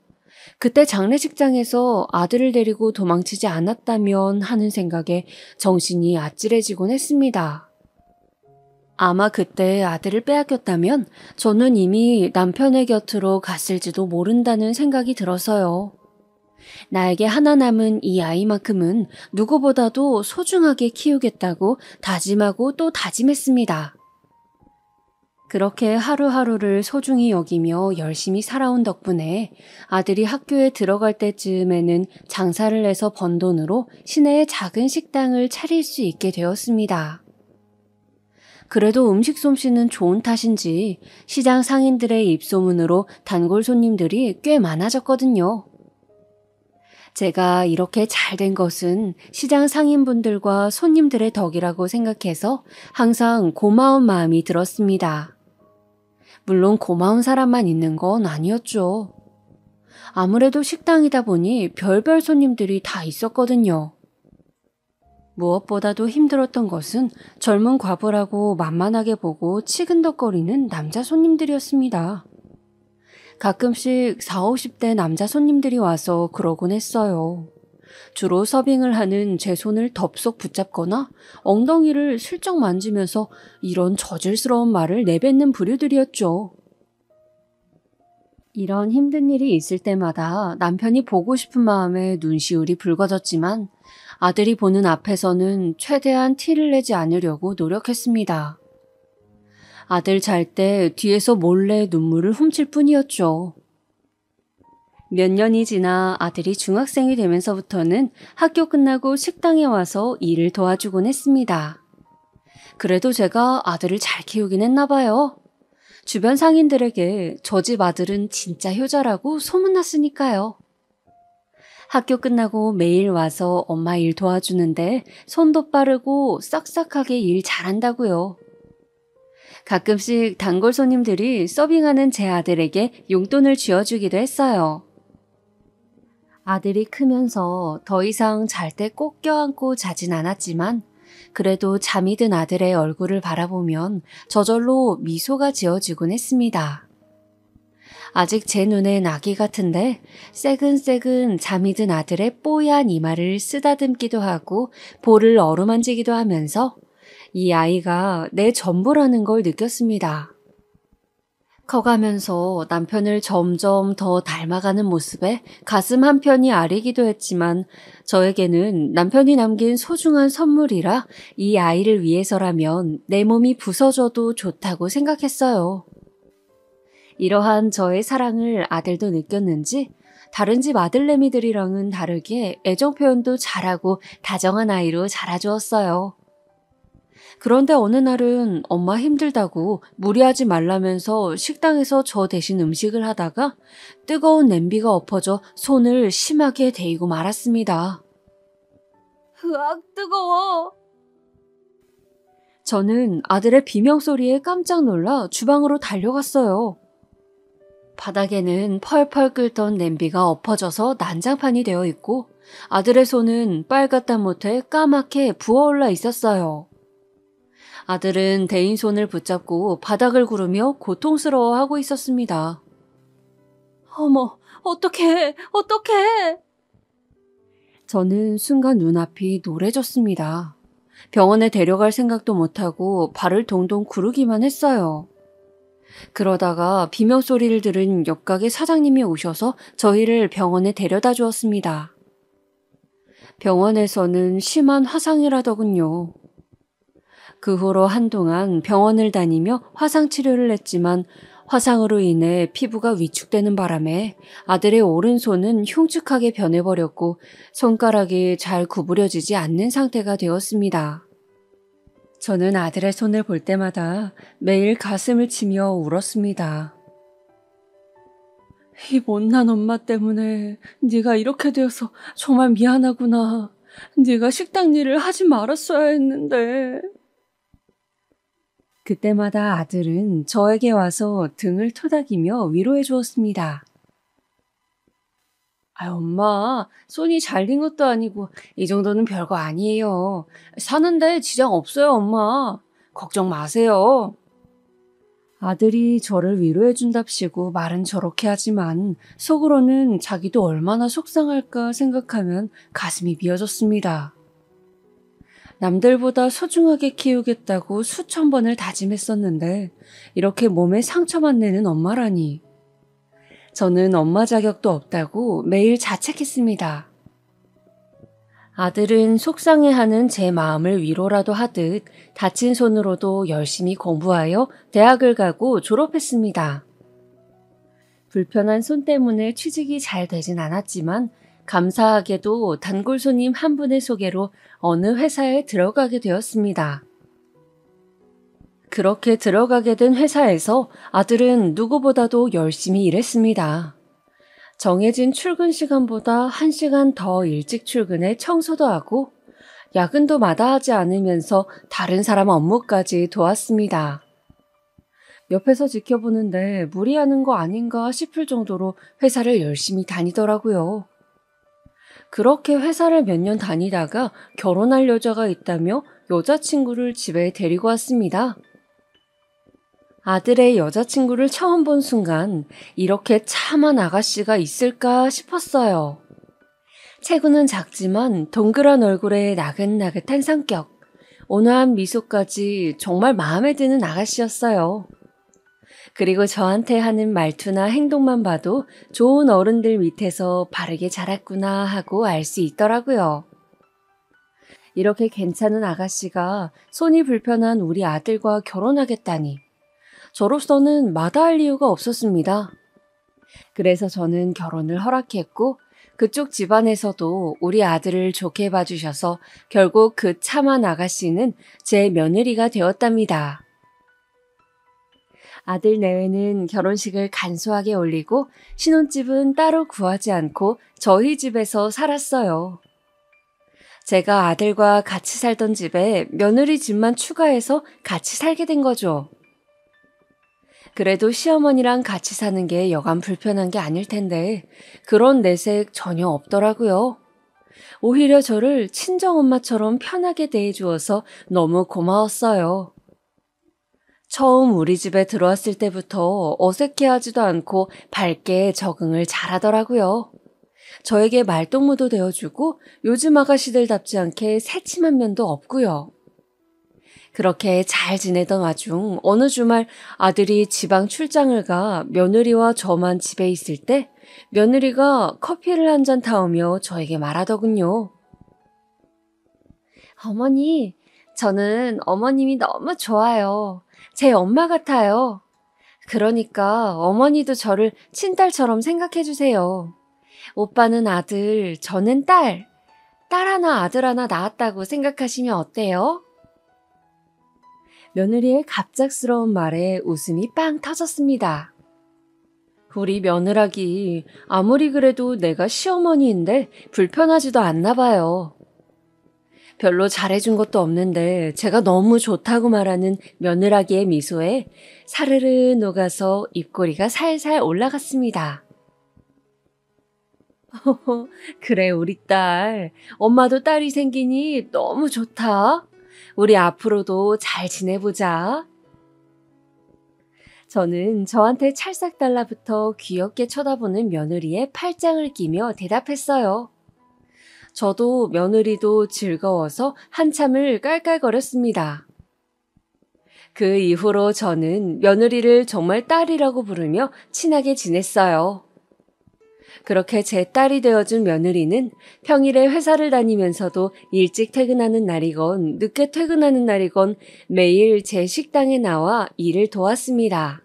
Speaker 3: 그때 장례식장에서 아들을 데리고 도망치지 않았다면 하는 생각에 정신이 아찔해지곤 했습니다. 아마 그때 아들을 빼앗겼다면 저는 이미 남편의 곁으로 갔을지도 모른다는 생각이 들어서요. 나에게 하나 남은 이 아이만큼은 누구보다도 소중하게 키우겠다고 다짐하고 또 다짐했습니다. 그렇게 하루하루를 소중히 여기며 열심히 살아온 덕분에 아들이 학교에 들어갈 때쯤에는 장사를 해서 번 돈으로 시내에 작은 식당을 차릴 수 있게 되었습니다. 그래도 음식 솜씨는 좋은 탓인지 시장 상인들의 입소문으로 단골 손님들이 꽤 많아졌거든요. 제가 이렇게 잘 된 것은 시장 상인분들과 손님들의 덕이라고 생각해서 항상 고마운 마음이 들었습니다. 물론 고마운 사람만 있는 건 아니었죠. 아무래도 식당이다 보니 별별 손님들이 다 있었거든요. 무엇보다도 힘들었던 것은 젊은 과부라고 만만하게 보고 치근덕거리는 남자 손님들이었습니다. 가끔씩 40, 50대 남자 손님들이 와서 그러곤 했어요. 주로 서빙을 하는 제 손을 덥석 붙잡거나 엉덩이를 슬쩍 만지면서 이런 저질스러운 말을 내뱉는 부류들이었죠. 이런 힘든 일이 있을 때마다 남편이 보고 싶은 마음에 눈시울이 붉어졌지만 아들이 보는 앞에서는 최대한 티를 내지 않으려고 노력했습니다. 아들 잘 때 뒤에서 몰래 눈물을 훔칠 뿐이었죠. 몇 년이 지나 아들이 중학생이 되면서부터는 학교 끝나고 식당에 와서 일을 도와주곤 했습니다. 그래도 제가 아들을 잘 키우긴 했나 봐요. 주변 상인들에게 저 집 아들은 진짜 효자라고 소문났으니까요. 학교 끝나고 매일 와서 엄마 일 도와주는데 손도 빠르고 싹싹하게 일 잘한다고요. 가끔씩 단골 손님들이 서빙하는 제 아들에게 용돈을 쥐어주기도 했어요. 아들이 크면서 더 이상 잘 때 꼭 껴안고 자진 않았지만 그래도 잠이 든 아들의 얼굴을 바라보면 저절로 미소가 지어지곤 했습니다. 아직 제 눈엔 아기 같은데 새근새근 잠이 든 아들의 뽀얀 이마를 쓰다듬기도 하고 볼을 어루만지기도 하면서 이 아이가 내 전부라는 걸 느꼈습니다. 커가면서 남편을 점점 더 닮아가는 모습에 가슴 한편이 아리기도 했지만 저에게는 남편이 남긴 소중한 선물이라 이 아이를 위해서라면 내 몸이 부서져도 좋다고 생각했어요. 이러한 저의 사랑을 아들도 느꼈는지 다른 집 아들내미들이랑은 다르게 애정 표현도 잘하고 다정한 아이로 자라주었어요. 그런데 어느 날은 엄마 힘들다고 무리하지 말라면서 식당에서 저 대신 음식을 하다가 뜨거운 냄비가 엎어져 손을 심하게 데이고 말았습니다. 으악, 뜨거워. 저는 아들의 비명소리에 깜짝 놀라 주방으로 달려갔어요. 바닥에는 펄펄 끓던 냄비가 엎어져서 난장판이 되어 있고 아들의 손은 빨갛다 못해 까맣게 부어올라 있었어요. 아들은 대인 손을 붙잡고 바닥을 구르며 고통스러워하고 있었습니다. 어머, 어떡해, 어떡해! 저는 순간 눈앞이 노래졌습니다. 병원에 데려갈 생각도 못하고 발을 동동 구르기만 했어요. 그러다가 비명소리를 들은 옆가게 사장님이 오셔서 저희를 병원에 데려다 주었습니다. 병원에서는 심한 화상이라더군요. 그 후로 한동안 병원을 다니며 화상 치료를 했지만 화상으로 인해 피부가 위축되는 바람에 아들의 오른손은 흉측하게 변해버렸고 손가락이 잘 구부려지지 않는 상태가 되었습니다. 저는 아들의 손을 볼 때마다 매일 가슴을 치며 울었습니다. 이 못난 엄마 때문에 네가 이렇게 되어서 정말 미안하구나. 네가 식당 일을 하지 말았어야 했는데. 그때마다 아들은 저에게 와서 등을 토닥이며 위로해 주었습니다. 엄마, 손이 잘린 것도 아니고 이 정도는 별거 아니에요. 사는데 지장 없어요, 엄마. 걱정 마세요. 아들이 저를 위로해 준답시고 말은 저렇게 하지만 속으로는 자기도 얼마나 속상할까 생각하면 가슴이 미어졌습니다. 남들보다 소중하게 키우겠다고 수천 번을 다짐했었는데 이렇게 몸에 상처만 내는 엄마라니. 저는 엄마 자격도 없다고 매일 자책했습니다. 아들은 속상해하는 제 마음을 위로라도 하듯 다친 손으로도 열심히 공부하여 대학을 가고 졸업했습니다. 불편한 손 때문에 취직이 잘 되진 않았지만 감사하게도 단골 손님 한 분의 소개로 어느 회사에 들어가게 되었습니다. 그렇게 들어가게 된 회사에서 아들은 누구보다도 열심히 일했습니다. 정해진 출근 시간보다 1시간 더 일찍 출근해 청소도 하고 야근도 마다하지 않으면서 다른 사람 업무까지 도왔습니다. 옆에서 지켜보는데 무리하는 거 아닌가 싶을 정도로 회사를 열심히 다니더라고요. 그렇게 회사를 몇 년 다니다가 결혼할 여자가 있다며 여자친구를 집에 데리고 왔습니다. 아들의 여자친구를 처음 본 순간 이렇게 참한 아가씨가 있을까 싶었어요. 체구는 작지만 동그란 얼굴에 나긋나긋한 성격, 온화한 미소까지 정말 마음에 드는 아가씨였어요. 그리고 저한테 하는 말투나 행동만 봐도 좋은 어른들 밑에서 바르게 자랐구나 하고 알 수 있더라고요. 이렇게 괜찮은 아가씨가 손이 불편한 우리 아들과 결혼하겠다니 저로서는 마다할 이유가 없었습니다. 그래서 저는 결혼을 허락했고 그쪽 집안에서도 우리 아들을 좋게 봐주셔서 결국 그 참한 아가씨는 제 며느리가 되었답니다. 아들 내외는 결혼식을 간소하게 올리고 신혼집은 따로 구하지 않고 저희 집에서 살았어요. 제가 아들과 같이 살던 집에 며느리 집만 추가해서 같이 살게 된 거죠. 그래도 시어머니랑 같이 사는 게 여간 불편한 게 아닐 텐데 그런 내색 전혀 없더라고요. 오히려 저를 친정엄마처럼 편하게 대해주어서 너무 고마웠어요. 처음 우리 집에 들어왔을 때부터 어색해하지도 않고 밝게 적응을 잘하더라고요. 저에게 말동무도 되어주고 요즘 아가씨들답지 않게 새침한 면도 없고요. 그렇게 잘 지내던 와중 어느 주말 아들이 지방 출장을 가 며느리와 저만 집에 있을 때 며느리가 커피를 한 잔 타오며 저에게 말하더군요. 어머니, 저는 어머님이 너무 좋아요. 제 엄마 같아요. 그러니까 어머니도 저를 친딸처럼 생각해 주세요. 오빠는 아들, 저는 딸. 딸 하나 아들 하나 낳았다고 생각하시면 어때요? 며느리의 갑작스러운 말에 웃음이 빵 터졌습니다. 우리 며느라기 아무리 그래도 내가 시어머니인데 불편하지도 않나 봐요. 별로 잘해준 것도 없는데 제가 너무 좋다고 말하는 며느라기의 미소에 사르르 녹아서 입꼬리가 살살 올라갔습니다. 그래 우리 딸, 엄마도 딸이 생기니 너무 좋다. 우리 앞으로도 잘 지내보자. 저는 저한테 찰싹 달라붙어 귀엽게 쳐다보는 며느리의 팔짱을 끼며 대답했어요. 저도 며느리도 즐거워서 한참을 깔깔거렸습니다. 그 이후로 저는 며느리를 정말 딸이라고 부르며 친하게 지냈어요. 그렇게 제 딸이 되어준 며느리는 평일에 회사를 다니면서도 일찍 퇴근하는 날이건 늦게 퇴근하는 날이건 매일 제 식당에 나와 일을 도왔습니다.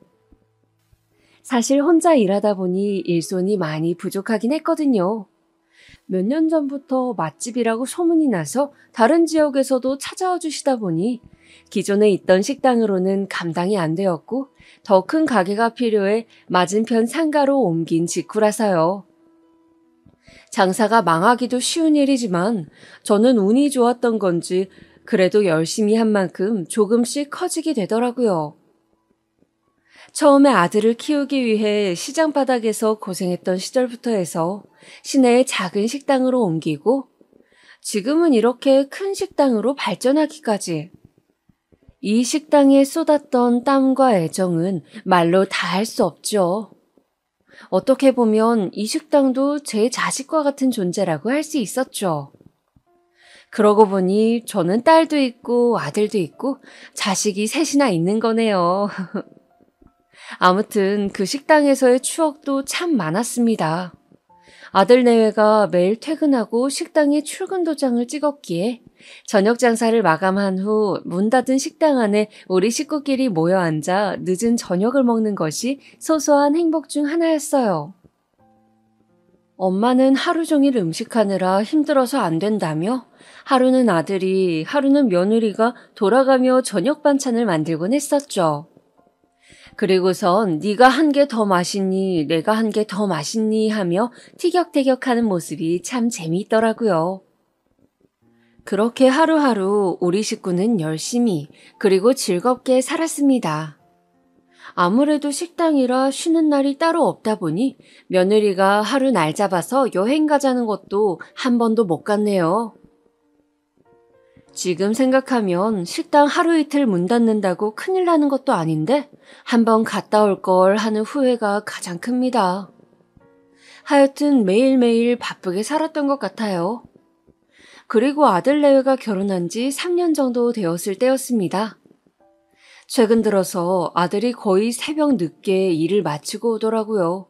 Speaker 3: 사실 혼자 일하다 보니 일손이 많이 부족하긴 했거든요. 몇 년 전부터 맛집이라고 소문이 나서 다른 지역에서도 찾아와 주시다 보니 기존에 있던 식당으로는 감당이 안 되었고 더 큰 가게가 필요해 맞은편 상가로 옮긴 직후라서요. 장사가 망하기도 쉬운 일이지만 저는 운이 좋았던 건지 그래도 열심히 한 만큼 조금씩 커지게 되더라고요. 처음에 아들을 키우기 위해 시장 바닥에서 고생했던 시절부터 해서 시내의 작은 식당으로 옮기고 지금은 이렇게 큰 식당으로 발전하기까지. 이 식당에 쏟았던 땀과 애정은 말로 다 할 수 없죠. 어떻게 보면 이 식당도 제 자식과 같은 존재라고 할 수 있었죠. 그러고 보니 저는 딸도 있고 아들도 있고 자식이 셋이나 있는 거네요. 아무튼 그 식당에서의 추억도 참 많았습니다. 아들 내외가 매일 퇴근하고 식당에 출근 도장을 찍었기에 저녁 장사를 마감한 후 문 닫은 식당 안에 우리 식구끼리 모여 앉아 늦은 저녁을 먹는 것이 소소한 행복 중 하나였어요. 엄마는 하루 종일 음식하느라 힘들어서 안 된다며 하루는 아들이, 하루는 며느리가 돌아가며 저녁 반찬을 만들곤 했었죠. 그리고선 네가 한 게 더 맛있니, 내가 한 게 더 맛있니 하며 티격태격하는 모습이 참 재미있더라고요. 그렇게 하루하루 우리 식구는 열심히 그리고 즐겁게 살았습니다. 아무래도 식당이라 쉬는 날이 따로 없다 보니 며느리가 하루 날 잡아서 여행 가자는 것도 한 번도 못 갔네요. 지금 생각하면 식당 하루 이틀 문 닫는다고 큰일 나는 것도 아닌데 한번 갔다 올 걸 하는 후회가 가장 큽니다. 하여튼 매일매일 바쁘게 살았던 것 같아요. 그리고 아들 내외가 결혼한 지 3년 정도 되었을 때였습니다. 최근 들어서 아들이 거의 새벽 늦게 일을 마치고 오더라고요.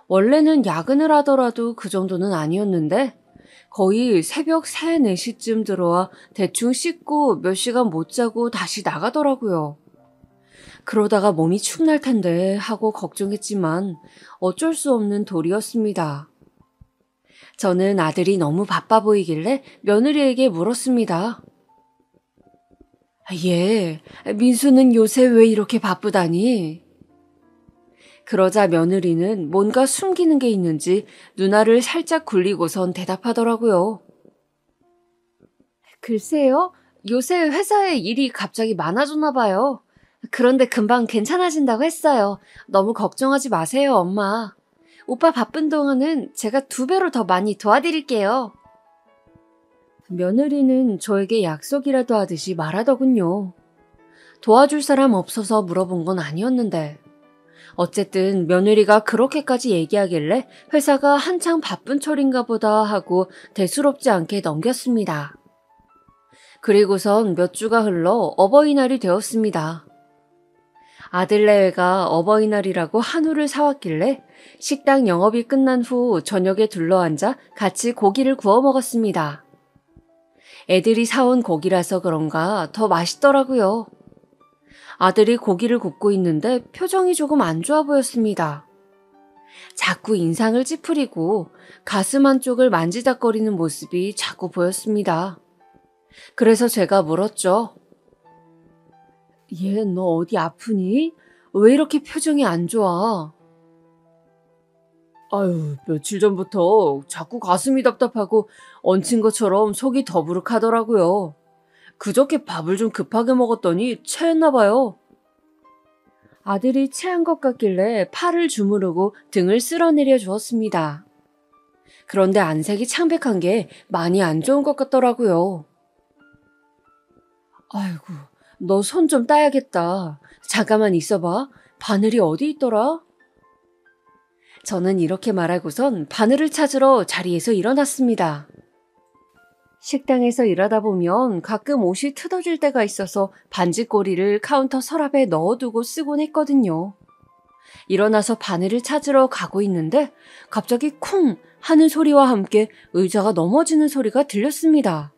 Speaker 3: 원래는 야근을 하더라도 그 정도는 아니었는데 거의 새벽 3, 4시쯤 들어와 대충 씻고 몇 시간 못 자고 다시 나가더라고요. 그러다가 몸이 축날 텐데 하고 걱정했지만 어쩔 수 없는 도리였습니다. 저는 아들이 너무 바빠 보이길래 며느리에게 물었습니다. 얘, 민수는 요새 왜 이렇게 바쁘다니? 그러자 며느리는 뭔가 숨기는 게 있는지 누나를 살짝 굴리고선 대답하더라고요. 글쎄요, 요새 회사에 일이 갑자기 많아졌나 봐요. 그런데 금방 괜찮아진다고 했어요. 너무 걱정하지 마세요, 엄마. 오빠 바쁜 동안은 제가 2배로 더 많이 도와드릴게요. 며느리는 저에게 약속이라도 하듯이 말하더군요. 도와줄 사람 없어서 물어본 건 아니었는데. 어쨌든 며느리가 그렇게까지 얘기하길래 회사가 한창 바쁜 철인가 보다 하고 대수롭지 않게 넘겼습니다. 그리고선 몇 주가 흘러 어버이날이 되었습니다. 아들 내외가 어버이날이라고 한우를 사왔길래 식당 영업이 끝난 후 저녁에 둘러앉아 같이 고기를 구워 먹었습니다. 애들이 사온 고기라서 그런가 더 맛있더라고요. 아들이 고기를 굽고 있는데 표정이 조금 안 좋아 보였습니다. 자꾸 인상을 찌푸리고 가슴 한쪽을 만지작거리는 모습이 자꾸 보였습니다. 그래서 제가 물었죠. 얘, 너 어디 아프니? 왜 이렇게 표정이 안 좋아? 아유, 며칠 전부터 자꾸 가슴이 답답하고 얹힌 것처럼 속이 더부룩하더라고요. 그저께 밥을 좀 급하게 먹었더니 체했나 봐요. 아들이 체한 것 같길래 팔을 주무르고 등을 쓸어내려 주었습니다. 그런데 안색이 창백한 게 많이 안 좋은 것 같더라고요. 아이고, 너 손 좀 따야겠다. 잠깐만 있어봐. 바늘이 어디 있더라? 저는 이렇게 말하고선 바늘을 찾으러 자리에서 일어났습니다. 식당에서 일하다 보면 가끔 옷이 트어질 때가 있어서 반지꼬리를 카운터 서랍에 넣어두고 쓰곤 했거든요. 일어나서 바늘을 찾으러 가고 있는데 갑자기 쿵 하는 소리와 함께 의자가 넘어지는 소리가 들렸습니다.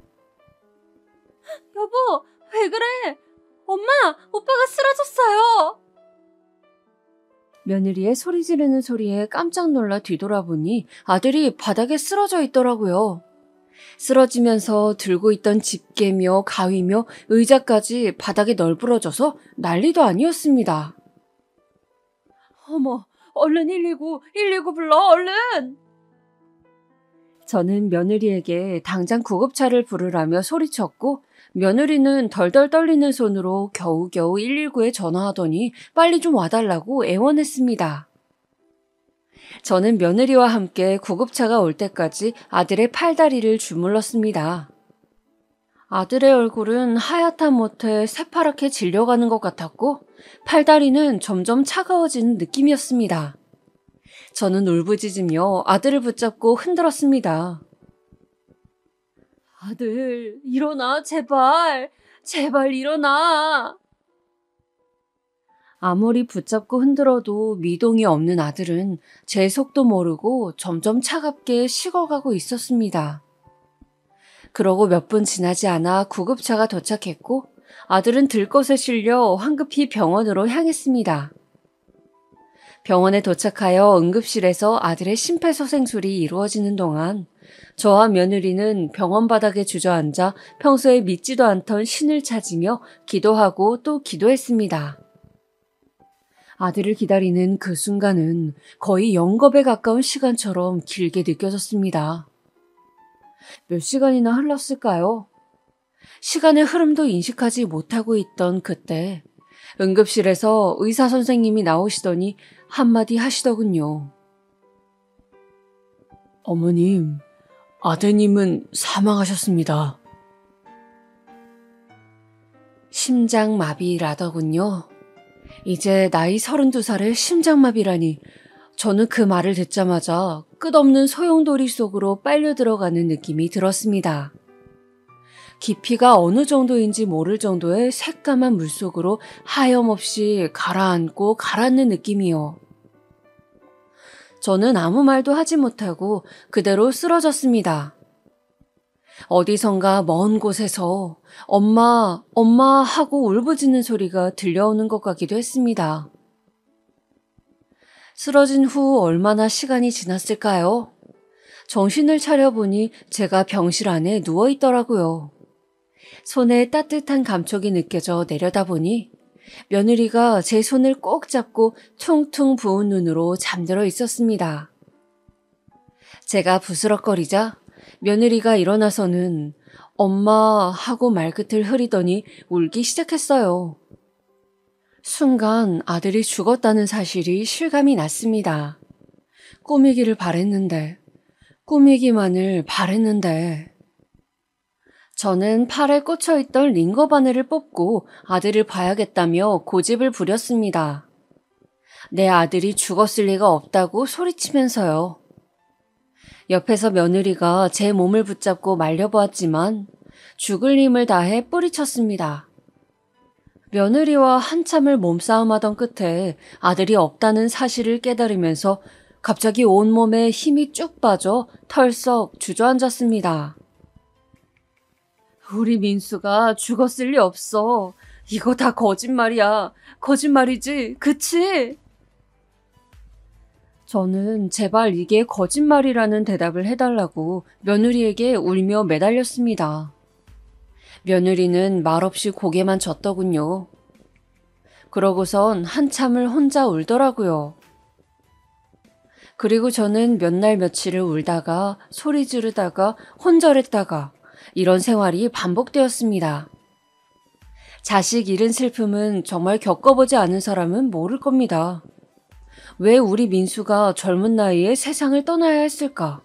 Speaker 3: 여보, 왜 그래? 엄마, 오빠가 쓰러졌어요. 며느리의 소리 지르는 소리에 깜짝 놀라 뒤돌아보니 아들이 바닥에 쓰러져 있더라고요. 쓰러지면서 들고 있던 집게며 가위며 의자까지 바닥에 널브러져서 난리도 아니었습니다. 어머, 얼른 119 불러, 얼른! 저는 며느리에게 당장 구급차를 부르라며 소리쳤고 며느리는 덜덜 떨리는 손으로 겨우겨우 119에 전화하더니 빨리 좀 와달라고 애원했습니다. 저는 며느리와 함께 구급차가 올 때까지 아들의 팔다리를 주물렀습니다. 아들의 얼굴은 하얗다 못해 새파랗게 질려가는 것 같았고 팔다리는 점점 차가워지는 느낌이었습니다. 저는 울부짖으며 아들을 붙잡고 흔들었습니다. 아들, 일어나, 제발. 제발 일어나. 아무리 붙잡고 흔들어도 미동이 없는 아들은 제 속도 모르고 점점 차갑게 식어가고 있었습니다. 그러고 몇 분 지나지 않아 구급차가 도착했고 아들은 들것에 실려 황급히 병원으로 향했습니다. 병원에 도착하여 응급실에서 아들의 심폐소생술이 이루어지는 동안 저와 며느리는 병원 바닥에 주저앉아 평소에 믿지도 않던 신을 찾으며 기도하고 또 기도했습니다. 아들을 기다리는 그 순간은 거의 영겁에 가까운 시간처럼 길게 느껴졌습니다. 몇 시간이나 흘렀을까요? 시간의 흐름도 인식하지 못하고 있던 그때 응급실에서 의사 선생님이 나오시더니 한마디 하시더군요. 어머님, 아드님은 사망하셨습니다. 심장마비라더군요. 이제 나이 32살에 심장마비라니. 저는 그 말을 듣자마자 끝없는 소용돌이 속으로 빨려 들어가는 느낌이 들었습니다. 깊이가 어느 정도인지 모를 정도의 새까만 물속으로 하염없이 가라앉고 가라앉는 느낌이요. 저는 아무 말도 하지 못하고 그대로 쓰러졌습니다. 어디선가 먼 곳에서 엄마, 엄마 하고 울부짖는 소리가 들려오는 것 같기도 했습니다. 쓰러진 후 얼마나 시간이 지났을까요? 정신을 차려보니 제가 병실 안에 누워있더라고요. 손에 따뜻한 감촉이 느껴져 내려다보니 며느리가 제 손을 꼭 잡고 퉁퉁 부은 눈으로 잠들어 있었습니다. 제가 부스럭거리자 며느리가 일어나서는 엄마 하고 말끝을 흐리더니 울기 시작했어요. 순간 아들이 죽었다는 사실이 실감이 났습니다. 꿈이기를 바랬는데, 꿈이기만을 바랬는데. 저는 팔에 꽂혀있던 링거 바늘을 뽑고 아들을 봐야겠다며 고집을 부렸습니다. 내 아들이 죽었을 리가 없다고 소리치면서요. 옆에서 며느리가 제 몸을 붙잡고 말려보았지만 죽을 힘을 다해 뿌리쳤습니다. 며느리와 한참을 몸싸움하던 끝에 아들이 없다는 사실을 깨달으면서 갑자기 온몸에 힘이 쭉 빠져 털썩 주저앉았습니다. 우리 민수가 죽었을 리 없어. 이거 다 거짓말이야. 거짓말이지, 그치? 저는 제발 이게 거짓말이라는 대답을 해달라고 며느리에게 울며 매달렸습니다. 며느리는 말없이 고개만 젓더군요. 그러고선 한참을 혼자 울더라고요. 그리고 저는 몇 날 며칠을 울다가 소리 지르다가 혼절했다가 이런 생활이 반복되었습니다. 자식 잃은 슬픔은 정말 겪어보지 않은 사람은 모를 겁니다. 왜 우리 민수가 젊은 나이에 세상을 떠나야 했을까?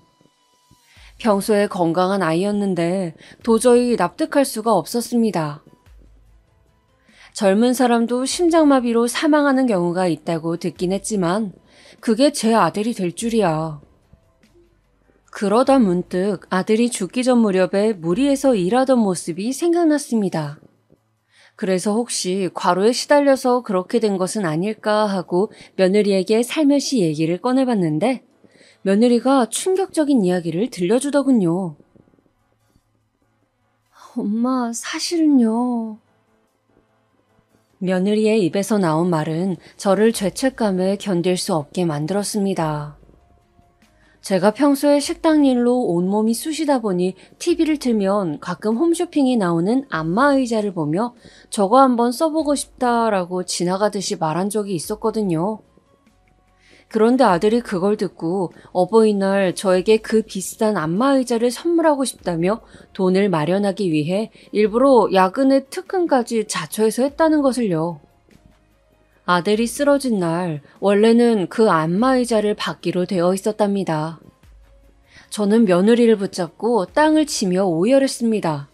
Speaker 3: 평소에 건강한 아이였는데 도저히 납득할 수가 없었습니다. 젊은 사람도 심장마비로 사망하는 경우가 있다고 듣긴 했지만 그게 제 아들이 될 줄이야. 그러다 문득 아들이 죽기 전 무렵에 무리해서 일하던 모습이 생각났습니다. 그래서 혹시 과로에 시달려서 그렇게 된 것은 아닐까 하고 며느리에게 살며시 얘기를 꺼내봤는데 며느리가 충격적인 이야기를 들려주더군요. 엄마, 사실은요. 며느리의 입에서 나온 말은 저를 죄책감에 견딜 수 없게 만들었습니다. 제가 평소에 식당 일로 온몸이 쑤시다 보니 TV를 틀면 가끔 홈쇼핑에 나오는 안마의자를 보며 저거 한번 써보고 싶다라고 지나가듯이 말한 적이 있었거든요. 그런데 아들이 그걸 듣고 어버이날 저에게 그 비싼 안마의자를 선물하고 싶다며 돈을 마련하기 위해 일부러 야근의 특근까지 자처해서 했다는 것을요. 아들이 쓰러진 날 원래는 그 안마의자를 받기로 되어 있었답니다. 저는 며느리를 붙잡고 땅을 치며 오열했습니다.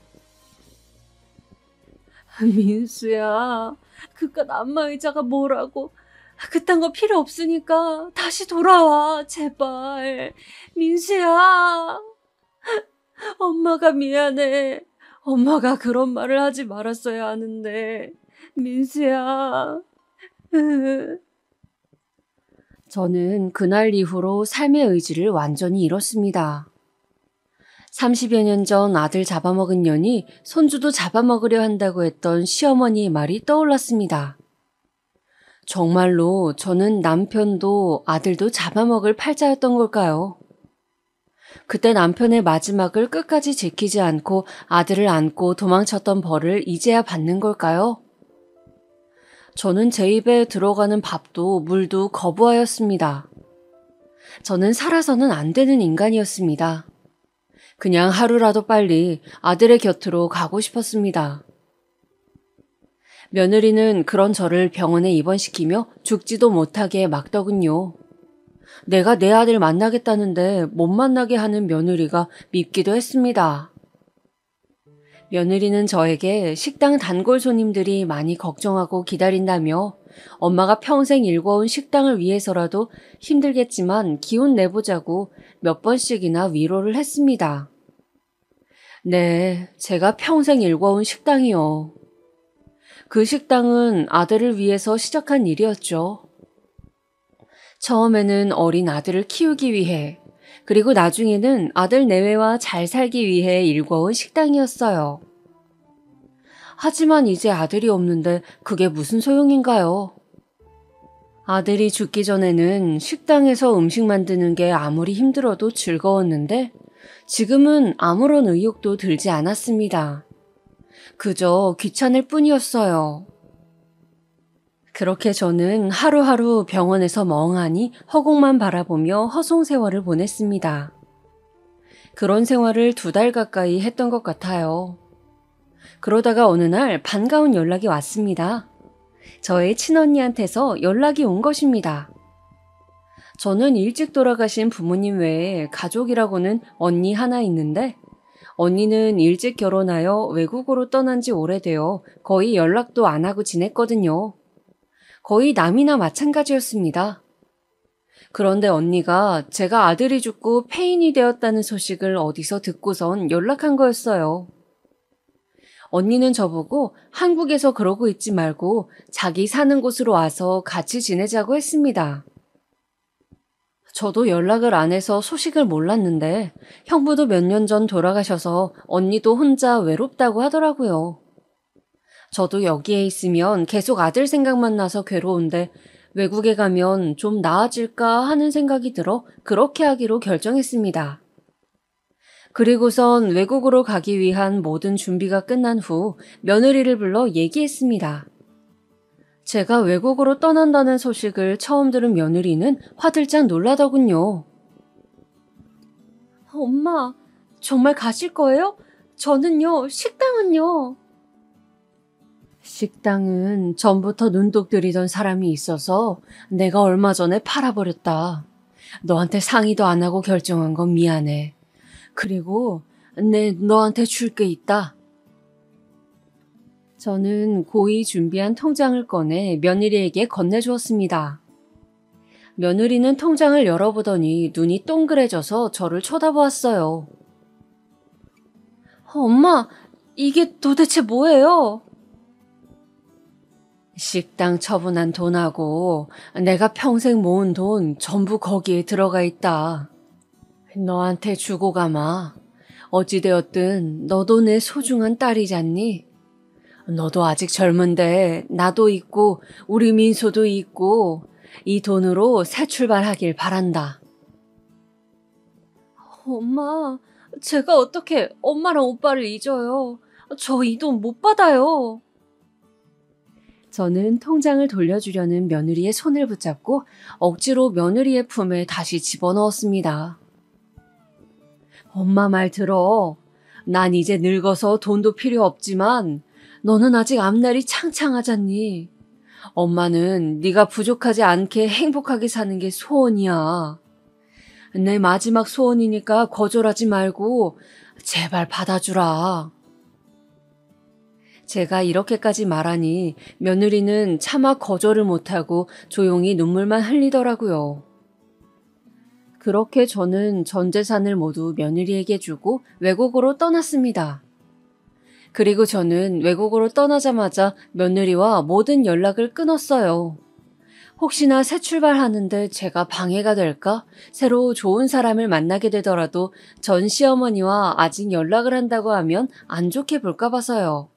Speaker 3: 민수야, 그깟 안마의자가 뭐라고. 그딴 거 필요 없으니까 다시 돌아와, 제발. 민수야. 엄마가 미안해. 엄마가 그런 말을 하지 말았어야 하는데. 민수야. 저는 그날 이후로 삶의 의지를 완전히 잃었습니다. 30여 년 전 아들 잡아먹은 년이 손주도 잡아먹으려 한다고 했던 시어머니의 말이 떠올랐습니다. 정말로 저는 남편도 아들도 잡아먹을 팔자였던 걸까요? 그때 남편의 마지막을 끝까지 지키지 않고 아들을 안고 도망쳤던 벌을 이제야 받는 걸까요? 저는 제 입에 들어가는 밥도 물도 거부하였습니다. 저는 살아서는 안 되는 인간이었습니다. 그냥 하루라도 빨리 아들의 곁으로 가고 싶었습니다. 며느리는 그런 저를 병원에 입원시키며 죽지도 못하게 막더군요. 내가 내 아들 만나겠다는데 못 만나게 하는 며느리가 밉기도 했습니다. 며느리는 저에게 식당 단골 손님들이 많이 걱정하고 기다린다며 엄마가 평생 일궈온 식당을 위해서라도 힘들겠지만 기운 내보자고 몇 번씩이나 위로를 했습니다. 네, 제가 평생 일궈온 식당이요. 그 식당은 아들을 위해서 시작한 일이었죠. 처음에는 어린 아들을 키우기 위해, 그리고 나중에는 아들 내외와 잘 살기 위해 일궈온 식당이었어요. 하지만 이제 아들이 없는데 그게 무슨 소용인가요? 아들이 죽기 전에는 식당에서 음식 만드는 게 아무리 힘들어도 즐거웠는데 지금은 아무런 의욕도 들지 않았습니다. 그저 귀찮을 뿐이었어요. 그렇게 저는 하루하루 병원에서 멍하니 허공만 바라보며 허송 세월을 보냈습니다. 그런 생활을 2달 가까이 했던 것 같아요. 그러다가 어느 날 반가운 연락이 왔습니다. 저의 친언니한테서 연락이 온 것입니다. 저는 일찍 돌아가신 부모님 외에 가족이라고는 언니 하나 있는데 언니는 일찍 결혼하여 외국으로 떠난 지 오래되어 거의 연락도 안 하고 지냈거든요. 거의 남이나 마찬가지였습니다. 그런데 언니가 제가 아들이 죽고 폐인이 되었다는 소식을 어디서 듣고선 연락한 거였어요. 언니는 저보고 한국에서 그러고 있지 말고 자기 사는 곳으로 와서 같이 지내자고 했습니다. 저도 연락을 안 해서 소식을 몰랐는데 형부도 몇 년 전 돌아가셔서 언니도 혼자 외롭다고 하더라고요. 저도 여기에 있으면 계속 아들 생각만 나서 괴로운데 외국에 가면 좀 나아질까 하는 생각이 들어 그렇게 하기로 결정했습니다. 그리고선 외국으로 가기 위한 모든 준비가 끝난 후 며느리를 불러 얘기했습니다. 제가 외국으로 떠난다는 소식을 처음 들은 며느리는 화들짝 놀라더군요. 엄마, 정말 가실 거예요? 저는요, 식당은요. 식당은 전부터 눈독 들이던 사람이 있어서 내가 얼마 전에 팔아버렸다. 너한테 상의도 안 하고 결정한 건 미안해. 그리고 너한테 줄 게 있다. 저는 고이 준비한 통장을 꺼내 며느리에게 건네주었습니다. 며느리는 통장을 열어보더니 눈이 동그래져서 저를 쳐다보았어요. 엄마, 이게 도대체 뭐예요? 식당 처분한 돈하고 내가 평생 모은 돈 전부 거기에 들어가 있다. 너한테 주고 가마. 어찌되었든 너도 내 소중한 딸이잖니? 너도 아직 젊은데 나도 있고 우리 민소도 있고 이 돈으로 새 출발하길 바란다. 엄마, 제가 어떻게 엄마랑 오빠를 잊어요? 저 이 돈 못 받아요. 저는 통장을 돌려주려는 며느리의 손을 붙잡고 억지로 며느리의 품에 다시 집어넣었습니다. 엄마 말 들어. 난 이제 늙어서 돈도 필요 없지만 너는 아직 앞날이 창창하잖니. 엄마는 네가 부족하지 않게 행복하게 사는 게 소원이야. 내 마지막 소원이니까 거절하지 말고 제발 받아주라. 제가 이렇게까지 말하니 며느리는 차마 거절을 못하고 조용히 눈물만 흘리더라고요. 그렇게 저는 전 재산을 모두 며느리에게 주고 외국으로 떠났습니다. 그리고 저는 외국으로 떠나자마자 며느리와 모든 연락을 끊었어요. 혹시나 새 출발하는데 제가 방해가 될까? 새로 좋은 사람을 만나게 되더라도 전 시어머니와 아직 연락을 한다고 하면 안 좋게 볼까 봐서요.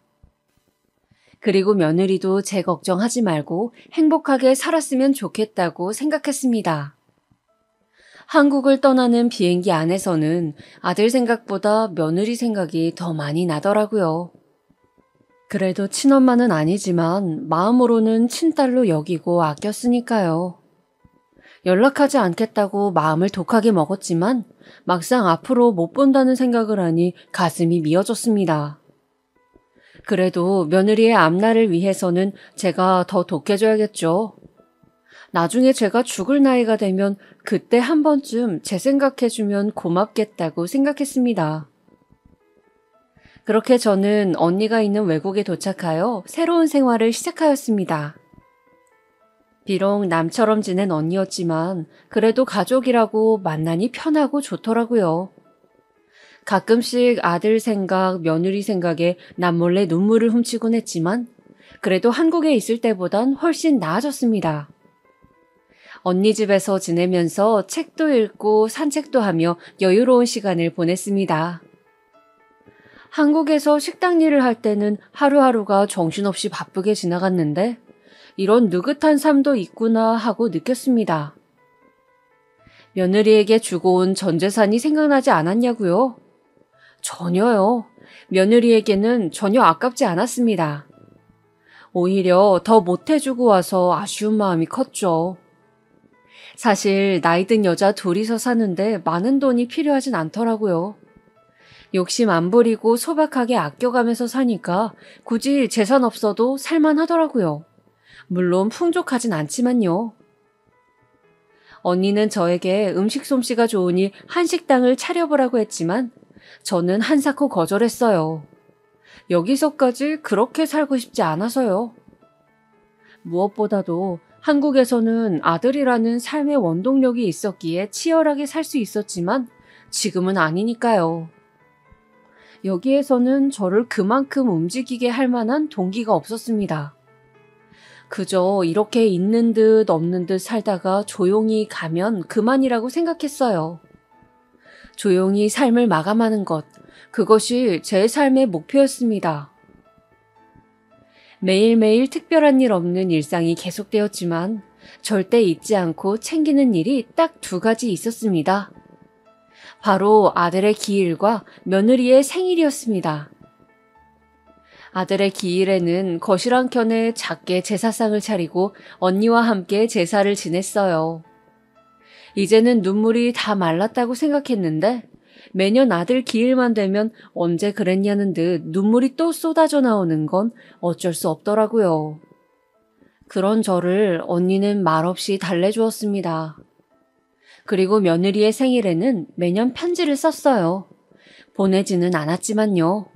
Speaker 3: 그리고 며느리도 제 걱정하지 말고 행복하게 살았으면 좋겠다고 생각했습니다. 한국을 떠나는 비행기 안에서는 아들 생각보다 며느리 생각이 더 많이 나더라고요. 그래도 친엄마는 아니지만 마음으로는 친딸로 여기고 아꼈으니까요. 연락하지 않겠다고 마음을 독하게 먹었지만 막상 앞으로 못 본다는 생각을 하니 가슴이 미어졌습니다. 그래도 며느리의 앞날을 위해서는 제가 더 독해줘야겠죠. 나중에 제가 죽을 나이가 되면 그때 한 번쯤 제 생각해주면 고맙겠다고 생각했습니다. 그렇게 저는 언니가 있는 외국에 도착하여 새로운 생활을 시작하였습니다. 비록 남처럼 지낸 언니였지만 그래도 가족이라고 만나니 편하고 좋더라고요. 가끔씩 아들 생각, 며느리 생각에 남몰래 눈물을 훔치곤 했지만 그래도 한국에 있을 때보단 훨씬 나아졌습니다. 언니 집에서 지내면서 책도 읽고 산책도 하며 여유로운 시간을 보냈습니다. 한국에서 식당 일을 할 때는 하루하루가 정신없이 바쁘게 지나갔는데 이런 느긋한 삶도 있구나 하고 느꼈습니다. 며느리에게 주고 온 전 재산이 생각나지 않았냐고요? 전혀요. 며느리에게는 전혀 아깝지 않았습니다. 오히려 더 못해주고 와서 아쉬운 마음이 컸죠. 사실 나이 든 여자 둘이서 사는데 많은 돈이 필요하진 않더라고요. 욕심 안 부리고 소박하게 아껴가면서 사니까 굳이 재산 없어도 살만하더라고요. 물론 풍족하진 않지만요. 언니는 저에게 음식 솜씨가 좋으니 한식당을 차려보라고 했지만 저는 한사코 거절했어요. 여기서까지 그렇게 살고 싶지 않아서요. 무엇보다도 한국에서는 아들이라는 삶의 원동력이 있었기에 치열하게 살 수 있었지만 지금은 아니니까요. 여기에서는 저를 그만큼 움직이게 할 만한 동기가 없었습니다. 그저 이렇게 있는 듯 없는 듯 살다가 조용히 가면 그만이라고 생각했어요. 조용히 삶을 마감하는 것, 그것이 제 삶의 목표였습니다. 매일매일 특별한 일 없는 일상이 계속되었지만 절대 잊지 않고 챙기는 일이 딱 2가지 있었습니다. 바로 아들의 기일과 며느리의 생일이었습니다. 아들의 기일에는 거실 한켠에 작게 제사상을 차리고 언니와 함께 제사를 지냈어요. 이제는 눈물이 다 말랐다고 생각했는데 매년 아들 기일만 되면 언제 그랬냐는 듯 눈물이 또 쏟아져 나오는 건 어쩔 수 없더라고요. 그런 저를 언니는 말없이 달래주었습니다. 그리고 며느리의 생일에는 매년 편지를 썼어요. 보내지는 않았지만요.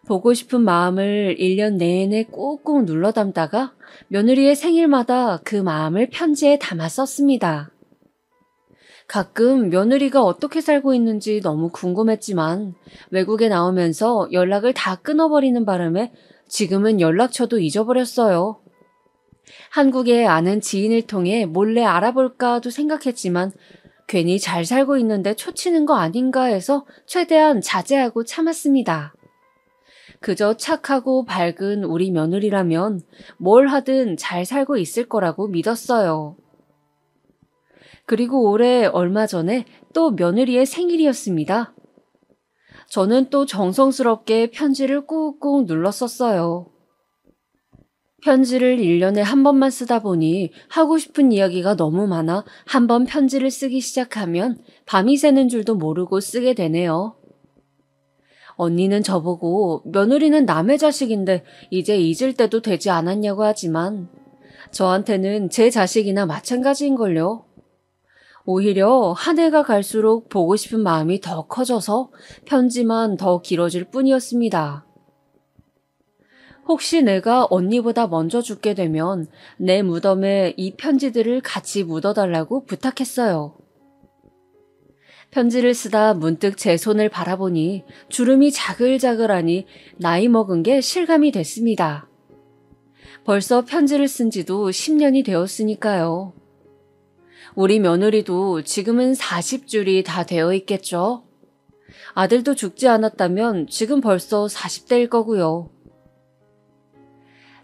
Speaker 3: 보고 싶은 마음을 1년 내내 꾹꾹 눌러 담다가 며느리의 생일마다 그 마음을 편지에 담아 썼습니다. 가끔 며느리가 어떻게 살고 있는지 너무 궁금했지만 외국에 나오면서 연락을 다 끊어버리는 바람에 지금은 연락처도 잊어버렸어요. 한국에 아는 지인을 통해 몰래 알아볼까도 생각했지만 괜히 잘 살고 있는데 초치는 거 아닌가 해서 최대한 자제하고 참았습니다. 그저 착하고 밝은 우리 며느리라면 뭘 하든 잘 살고 있을 거라고 믿었어요. 그리고 올해 얼마 전에 또 며느리의 생일이었습니다. 저는 또 정성스럽게 편지를 꾹꾹 눌렀었어요. 편지를 1년에 한 번만 쓰다 보니 하고 싶은 이야기가 너무 많아 한 번 편지를 쓰기 시작하면 밤이 새는 줄도 모르고 쓰게 되네요. 언니는 저보고 며느리는 남의 자식인데 이제 잊을 때도 되지 않았냐고 하지만 저한테는 제 자식이나 마찬가지인걸요. 오히려 한 해가 갈수록 보고 싶은 마음이 더 커져서 편지만 더 길어질 뿐이었습니다. 혹시 내가 언니보다 먼저 죽게 되면 내 무덤에 이 편지들을 같이 묻어달라고 부탁했어요. 편지를 쓰다 문득 제 손을 바라보니 주름이 자글자글하니 나이 먹은 게 실감이 됐습니다. 벌써 편지를 쓴 지도 10년이 되었으니까요. 우리 며느리도 지금은 40줄이 다 되어 있겠죠. 아들도 죽지 않았다면 지금 벌써 40대일 거고요.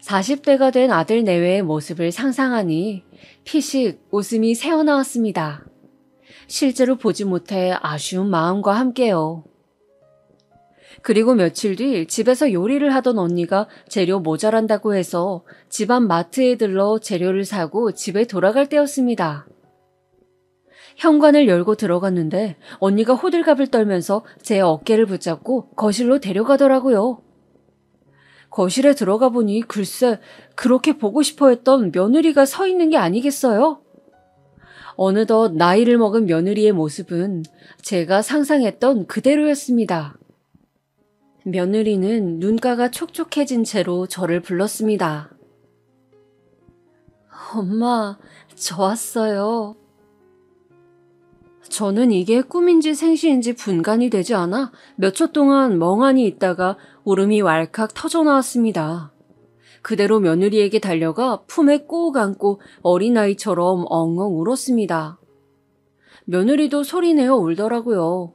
Speaker 3: 40대가 된 아들 내외의 모습을 상상하니 피식 웃음이 새어나왔습니다. 실제로 보지 못해 아쉬운 마음과 함께요. 그리고 며칠 뒤 집에서 요리를 하던 언니가 재료 모자란다고 해서 집안 마트에 들러 재료를 사고 집에 돌아갈 때였습니다. 현관을 열고 들어갔는데 언니가 호들갑을 떨면서 제 어깨를 붙잡고 거실로 데려가더라고요. 거실에 들어가 보니 글쎄 그렇게 보고 싶어 했던 며느리가 서 있는 게 아니겠어요? 어느덧 나이를 먹은 며느리의 모습은 제가 상상했던 그대로였습니다. 며느리는 눈가가 촉촉해진 채로 저를 불렀습니다. 엄마, 저 왔어요. 저는 이게 꿈인지 생시인지 분간이 되지 않아 몇 초 동안 멍하니 있다가 울음이 왈칵 터져나왔습니다. 그대로 며느리에게 달려가 품에 꼭 안고 어린아이처럼 엉엉 울었습니다. 며느리도 소리내어 울더라고요.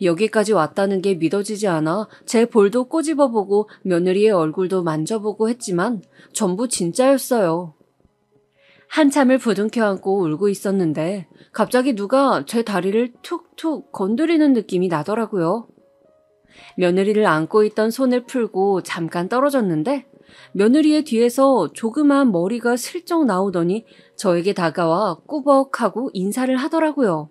Speaker 3: 여기까지 왔다는 게 믿어지지 않아 제 볼도 꼬집어보고 며느리의 얼굴도 만져보고 했지만 전부 진짜였어요. 한참을 부둥켜 안고 울고 있었는데 갑자기 누가 제 다리를 툭툭 건드리는 느낌이 나더라고요. 며느리를 안고 있던 손을 풀고 잠깐 떨어졌는데 며느리의 뒤에서 조그마한 머리가 슬쩍 나오더니 저에게 다가와 꾸벅하고 인사를 하더라고요.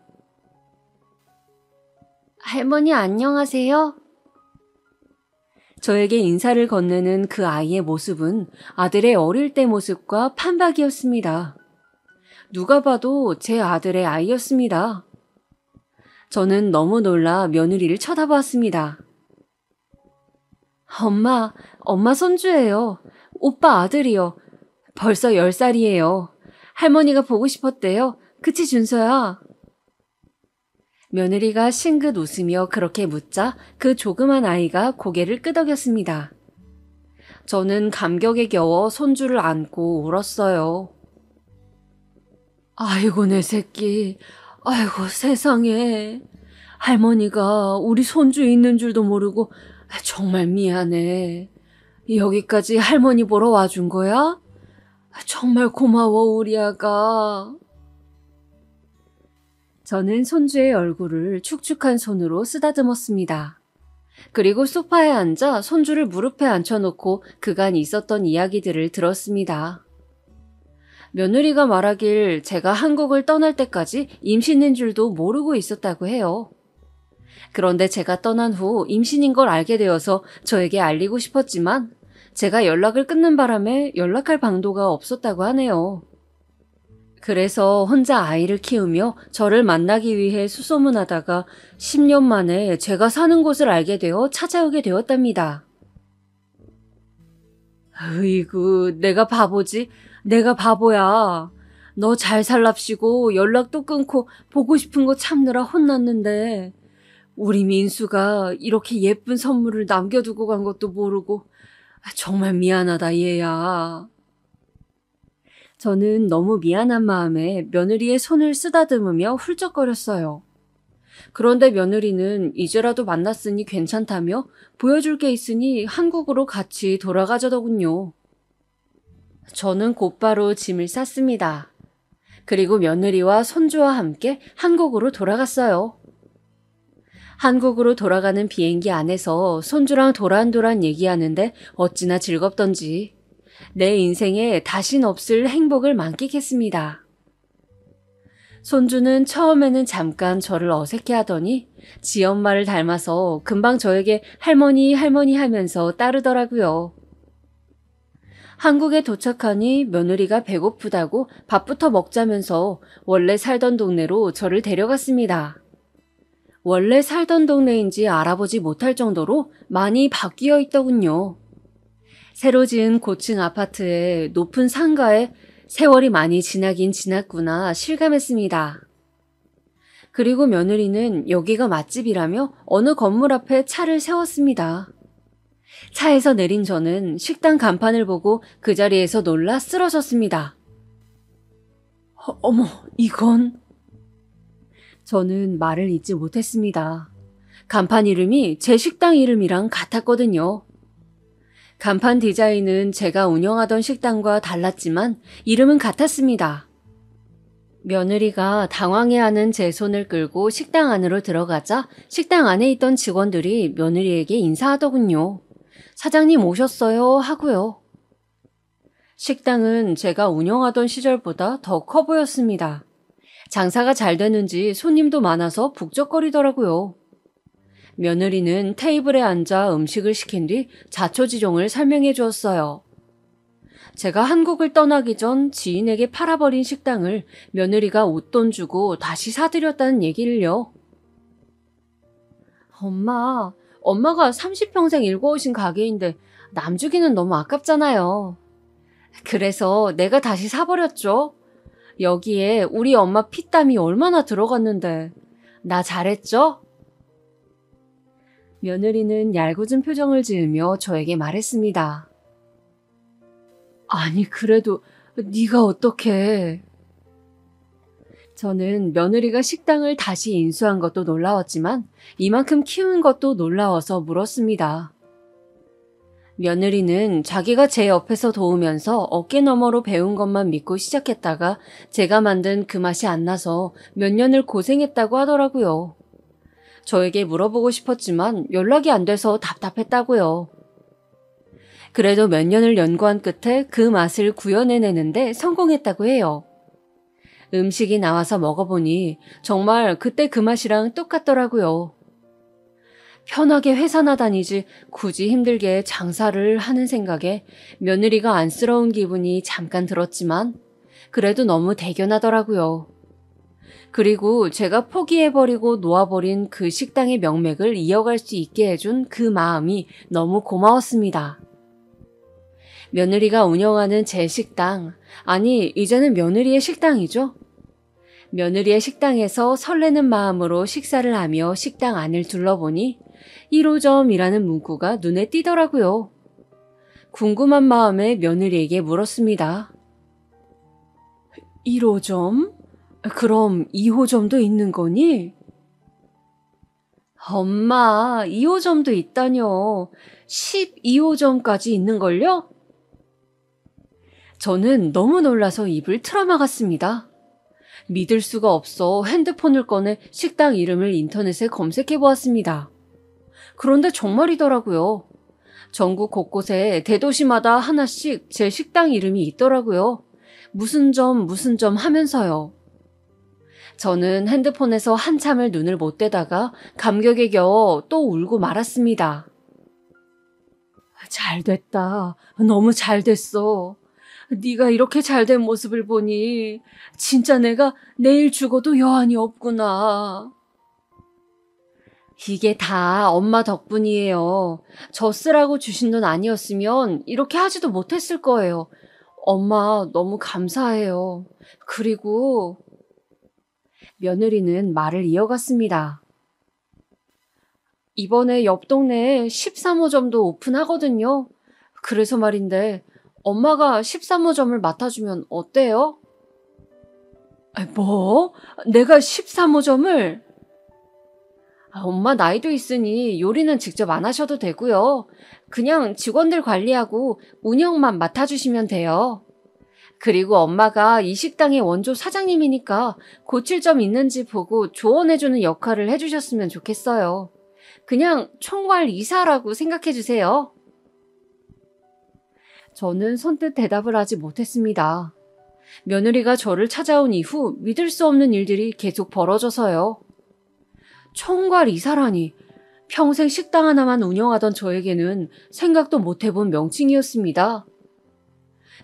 Speaker 3: 할머니 안녕하세요. 저에게 인사를 건네는 그 아이의 모습은 아들의 어릴 때 모습과 판박이었습니다. 누가 봐도 제 아들의 아이였습니다. 저는 너무 놀라 며느리를 쳐다보았습니다. 엄마 손주예요. 오빠 아들이요. 벌써 10살이에요. 할머니가 보고 싶었대요. 그치 준서야? 며느리가 싱긋 웃으며 그렇게 묻자 그 조그만 아이가 고개를 끄덕였습니다. 저는 감격에 겨워 손주를 안고 울었어요. 아이고 내 새끼, 아이고 세상에. 할머니가 우리 손주 있는 줄도 모르고 정말 미안해. 여기까지 할머니 보러 와준 거야? 정말 고마워 우리 아가. 저는 손주의 얼굴을 축축한 손으로 쓰다듬었습니다. 그리고 소파에 앉아 손주를 무릎에 앉혀놓고 그간 있었던 이야기들을 들었습니다. 며느리가 말하길 제가 한국을 떠날 때까지 임신인 줄도 모르고 있었다고 해요. 그런데 제가 떠난 후 임신인 걸 알게 되어서 저에게 알리고 싶었지만 제가 연락을 끊는 바람에 연락할 방도가 없었다고 하네요. 그래서 혼자 아이를 키우며 저를 만나기 위해 수소문하다가 10년 만에 제가 사는 곳을 알게 되어 찾아오게 되었답니다. 으이구, 내가 바보지? 내가 바보야. 너 잘 살랍시고 연락도 끊고 보고 싶은 거 참느라 혼났는데 우리 민수가 이렇게 예쁜 선물을 남겨두고 간 것도 모르고 정말 미안하다 얘야. 저는 너무 미안한 마음에 며느리의 손을 쓰다듬으며 훌쩍거렸어요. 그런데 며느리는 이제라도 만났으니 괜찮다며 보여줄 게 있으니 한국으로 같이 돌아가자더군요. 저는 곧바로 짐을 쌌습니다. 그리고 며느리와 손주와 함께 한국으로 돌아갔어요. 한국으로 돌아가는 비행기 안에서 손주랑 도란도란 얘기하는데 어찌나 즐겁던지 내 인생에 다신 없을 행복을 만끽했습니다. 손주는 처음에는 잠깐 저를 어색해하더니 지 엄마를 닮아서 금방 저에게 할머니 할머니 하면서 따르더라고요. 한국에 도착하니 며느리가 배고프다고 밥부터 먹자면서 원래 살던 동네로 저를 데려갔습니다. 원래 살던 동네인지 알아보지 못할 정도로 많이 바뀌어 있더군요. 새로 지은 고층 아파트에 높은 상가에 세월이 많이 지나긴 지났구나 실감했습니다. 그리고 며느리는 여기가 맛집이라며 어느 건물 앞에 차를 세웠습니다. 차에서 내린 저는 식당 간판을 보고 그 자리에서 놀라 쓰러졌습니다. 어머, 이건... 저는 말을 잇지 못했습니다. 간판 이름이 제 식당 이름이랑 같았거든요. 간판 디자인은 제가 운영하던 식당과 달랐지만 이름은 같았습니다. 며느리가 당황해하는 제 손을 끌고 식당 안으로 들어가자 식당 안에 있던 직원들이 며느리에게 인사하더군요. 사장님 오셨어요 하고요. 식당은 제가 운영하던 시절보다 더 커 보였습니다. 장사가 잘 되는지 손님도 많아서 북적거리더라고요. 며느리는 테이블에 앉아 음식을 시킨 뒤 자초지종을 설명해 주었어요. 제가 한국을 떠나기 전 지인에게 팔아버린 식당을 며느리가 웃돈 주고 다시 사들였다는 얘기를요. 엄마가 30평생 일궈오신 가게인데 남 주기는 너무 아깝잖아요. 그래서 내가 다시 사버렸죠. 여기에 우리 엄마 피땀이 얼마나 들어갔는데. 나 잘했죠? 며느리는 얄궂은 표정을 지으며 저에게 말했습니다. 아니 그래도 네가 어떻게... 저는 며느리가 식당을 다시 인수한 것도 놀라웠지만 이만큼 키운 것도 놀라워서 물었습니다. 며느리는 자기가 제 옆에서 도우면서 어깨너머로 배운 것만 믿고 시작했다가 제가 만든 그 맛이 안 나서 몇 년을 고생했다고 하더라고요. 저에게 물어보고 싶었지만 연락이 안 돼서 답답했다고요. 그래도 몇 년을 연구한 끝에 그 맛을 구현해내는데 성공했다고 해요. 음식이 나와서 먹어보니 정말 그때 그 맛이랑 똑같더라고요. 편하게 회사나 다니지 굳이 힘들게 장사를 하는 생각에 며느리가 안쓰러운 기분이 잠깐 들었지만 그래도 너무 대견하더라고요. 그리고 제가 포기해버리고 놓아버린 그 식당의 명맥을 이어갈 수 있게 해준 그 마음이 너무 고마웠습니다. 며느리가 운영하는 제 식당, 아니 이제는 며느리의 식당이죠. 며느리의 식당에서 설레는 마음으로 식사를 하며 식당 안을 둘러보니 1호점이라는 문구가 눈에 띄더라고요. 궁금한 마음에 며느리에게 물었습니다. 1호점? 그럼 2호점도 있는 거니? 엄마, 2호점도 있다뇨. 12호점까지 있는걸요? 저는 너무 놀라서 입을 틀어막았습니다. 믿을 수가 없어 핸드폰을 꺼내 식당 이름을 인터넷에 검색해 보았습니다. 그런데 정말이더라고요. 전국 곳곳에 대도시마다 하나씩 제 식당 이름이 있더라고요. 무슨 점 하면서요. 저는 핸드폰에서 한참을 눈을 못 떼다가 감격에 겨워 또 울고 말았습니다. 잘됐다. 너무 잘됐어. 네가 이렇게 잘된 모습을 보니 진짜 내가 내일 죽어도 여한이 없구나. 이게 다 엄마 덕분이에요. 저 쓰라고 주신 돈 아니었으면 이렇게 하지도 못했을 거예요. 엄마 너무 감사해요. 그리고 며느리는 말을 이어갔습니다. 이번에 옆 동네에 13호점도 오픈하거든요. 그래서 말인데 엄마가 13호점을 맡아주면 어때요? 뭐? 내가 13호점을? 엄마 나이도 있으니 요리는 직접 안 하셔도 되고요. 그냥 직원들 관리하고 운영만 맡아주시면 돼요. 그리고 엄마가 이 식당의 원조 사장님이니까 고칠 점 있는지 보고 조언해주는 역할을 해주셨으면 좋겠어요. 그냥 총괄 이사라고 생각해주세요. 저는 선뜻 대답을 하지 못했습니다. 며느리가 저를 찾아온 이후 믿을 수 없는 일들이 계속 벌어져서요. 총괄 이사라니, 평생 식당 하나만 운영하던 저에게는 생각도 못 해본 명칭이었습니다.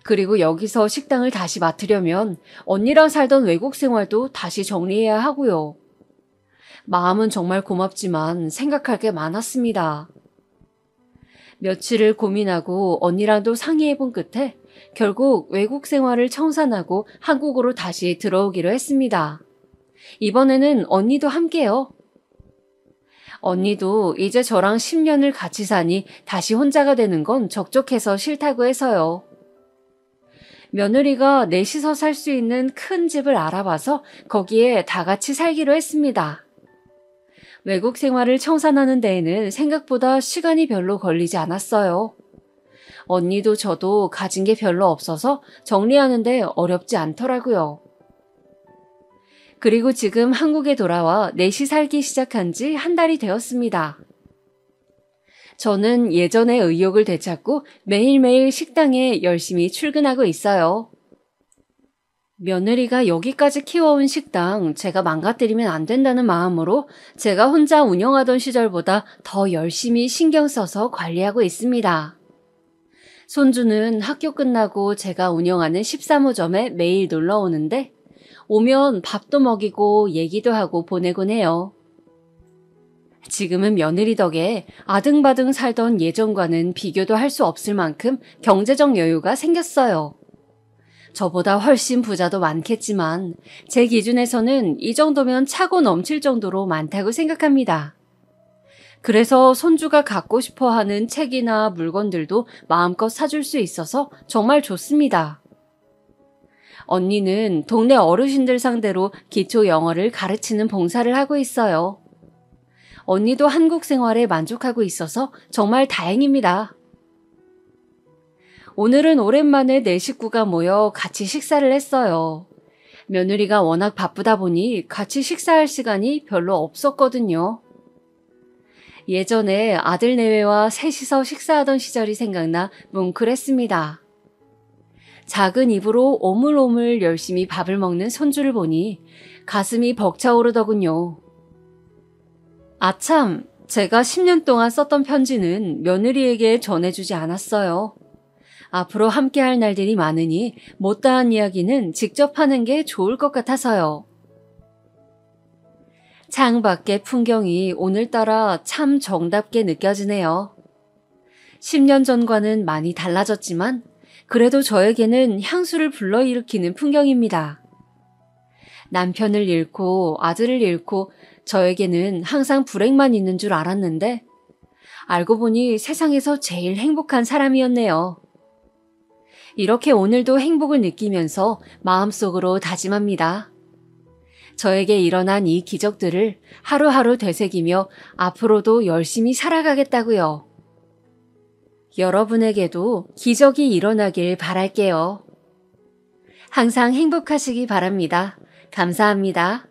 Speaker 3: 그리고 여기서 식당을 다시 맡으려면 언니랑 살던 외국 생활도 다시 정리해야 하고요. 마음은 정말 고맙지만 생각할 게 많았습니다. 며칠을 고민하고 언니랑도 상의해본 끝에 결국 외국 생활을 청산하고 한국으로 다시 들어오기로 했습니다. 이번에는 언니도 함께요. 언니도 이제 저랑 10년을 같이 사니 다시 혼자가 되는 건 적적해서 싫다고 해서요. 며느리가 넷이서 살 수 있는 큰 집을 알아봐서 거기에 다 같이 살기로 했습니다. 외국 생활을 청산하는 데에는 생각보다 시간이 별로 걸리지 않았어요. 언니도 저도 가진 게 별로 없어서 정리하는데 어렵지 않더라고요. 그리고 지금 한국에 돌아와 넷이 살기 시작한 지 한 달이 되었습니다. 저는 예전의 의욕을 되찾고 매일매일 식당에 열심히 출근하고 있어요. 며느리가 여기까지 키워온 식당 제가 망가뜨리면 안 된다는 마음으로 제가 혼자 운영하던 시절보다 더 열심히 신경 써서 관리하고 있습니다. 손주는 학교 끝나고 제가 운영하는 13호점에 매일 놀러 오는데 오면 밥도 먹이고 얘기도 하고 보내곤 해요. 지금은 며느리 덕에 아등바등 살던 예전과는 비교도 할 수 없을 만큼 경제적 여유가 생겼어요. 저보다 훨씬 부자도 많겠지만 제 기준에서는 이 정도면 차고 넘칠 정도로 많다고 생각합니다. 그래서 손주가 갖고 싶어 하는 책이나 물건들도 마음껏 사줄 수 있어서 정말 좋습니다. 언니는 동네 어르신들 상대로 기초 영어를 가르치는 봉사를 하고 있어요. 언니도 한국 생활에 만족하고 있어서 정말 다행입니다. 오늘은 오랜만에 네 식구가 모여 같이 식사를 했어요. 며느리가 워낙 바쁘다 보니 같이 식사할 시간이 별로 없었거든요. 예전에 아들 내외와 셋이서 식사하던 시절이 생각나 뭉클했습니다. 작은 입으로 오물오물 열심히 밥을 먹는 손주를 보니 가슴이 벅차오르더군요. 아참, 제가 10년 동안 썼던 편지는 며느리에게 전해주지 않았어요. 앞으로 함께할 날들이 많으니 못다한 이야기는 직접 하는 게 좋을 것 같아서요. 창밖의 풍경이 오늘따라 참 정답게 느껴지네요. 10년 전과는 많이 달라졌지만 그래도 저에게는 향수를 불러일으키는 풍경입니다. 남편을 잃고 아들을 잃고 저에게는 항상 불행만 있는 줄 알았는데 알고 보니 세상에서 제일 행복한 사람이었네요. 이렇게 오늘도 행복을 느끼면서 마음속으로 다짐합니다. 저에게 일어난 이 기적들을 하루하루 되새기며 앞으로도 열심히 살아가겠다고요. 여러분에게도 기적이 일어나길 바랄게요. 항상 행복하시기 바랍니다. 감사합니다.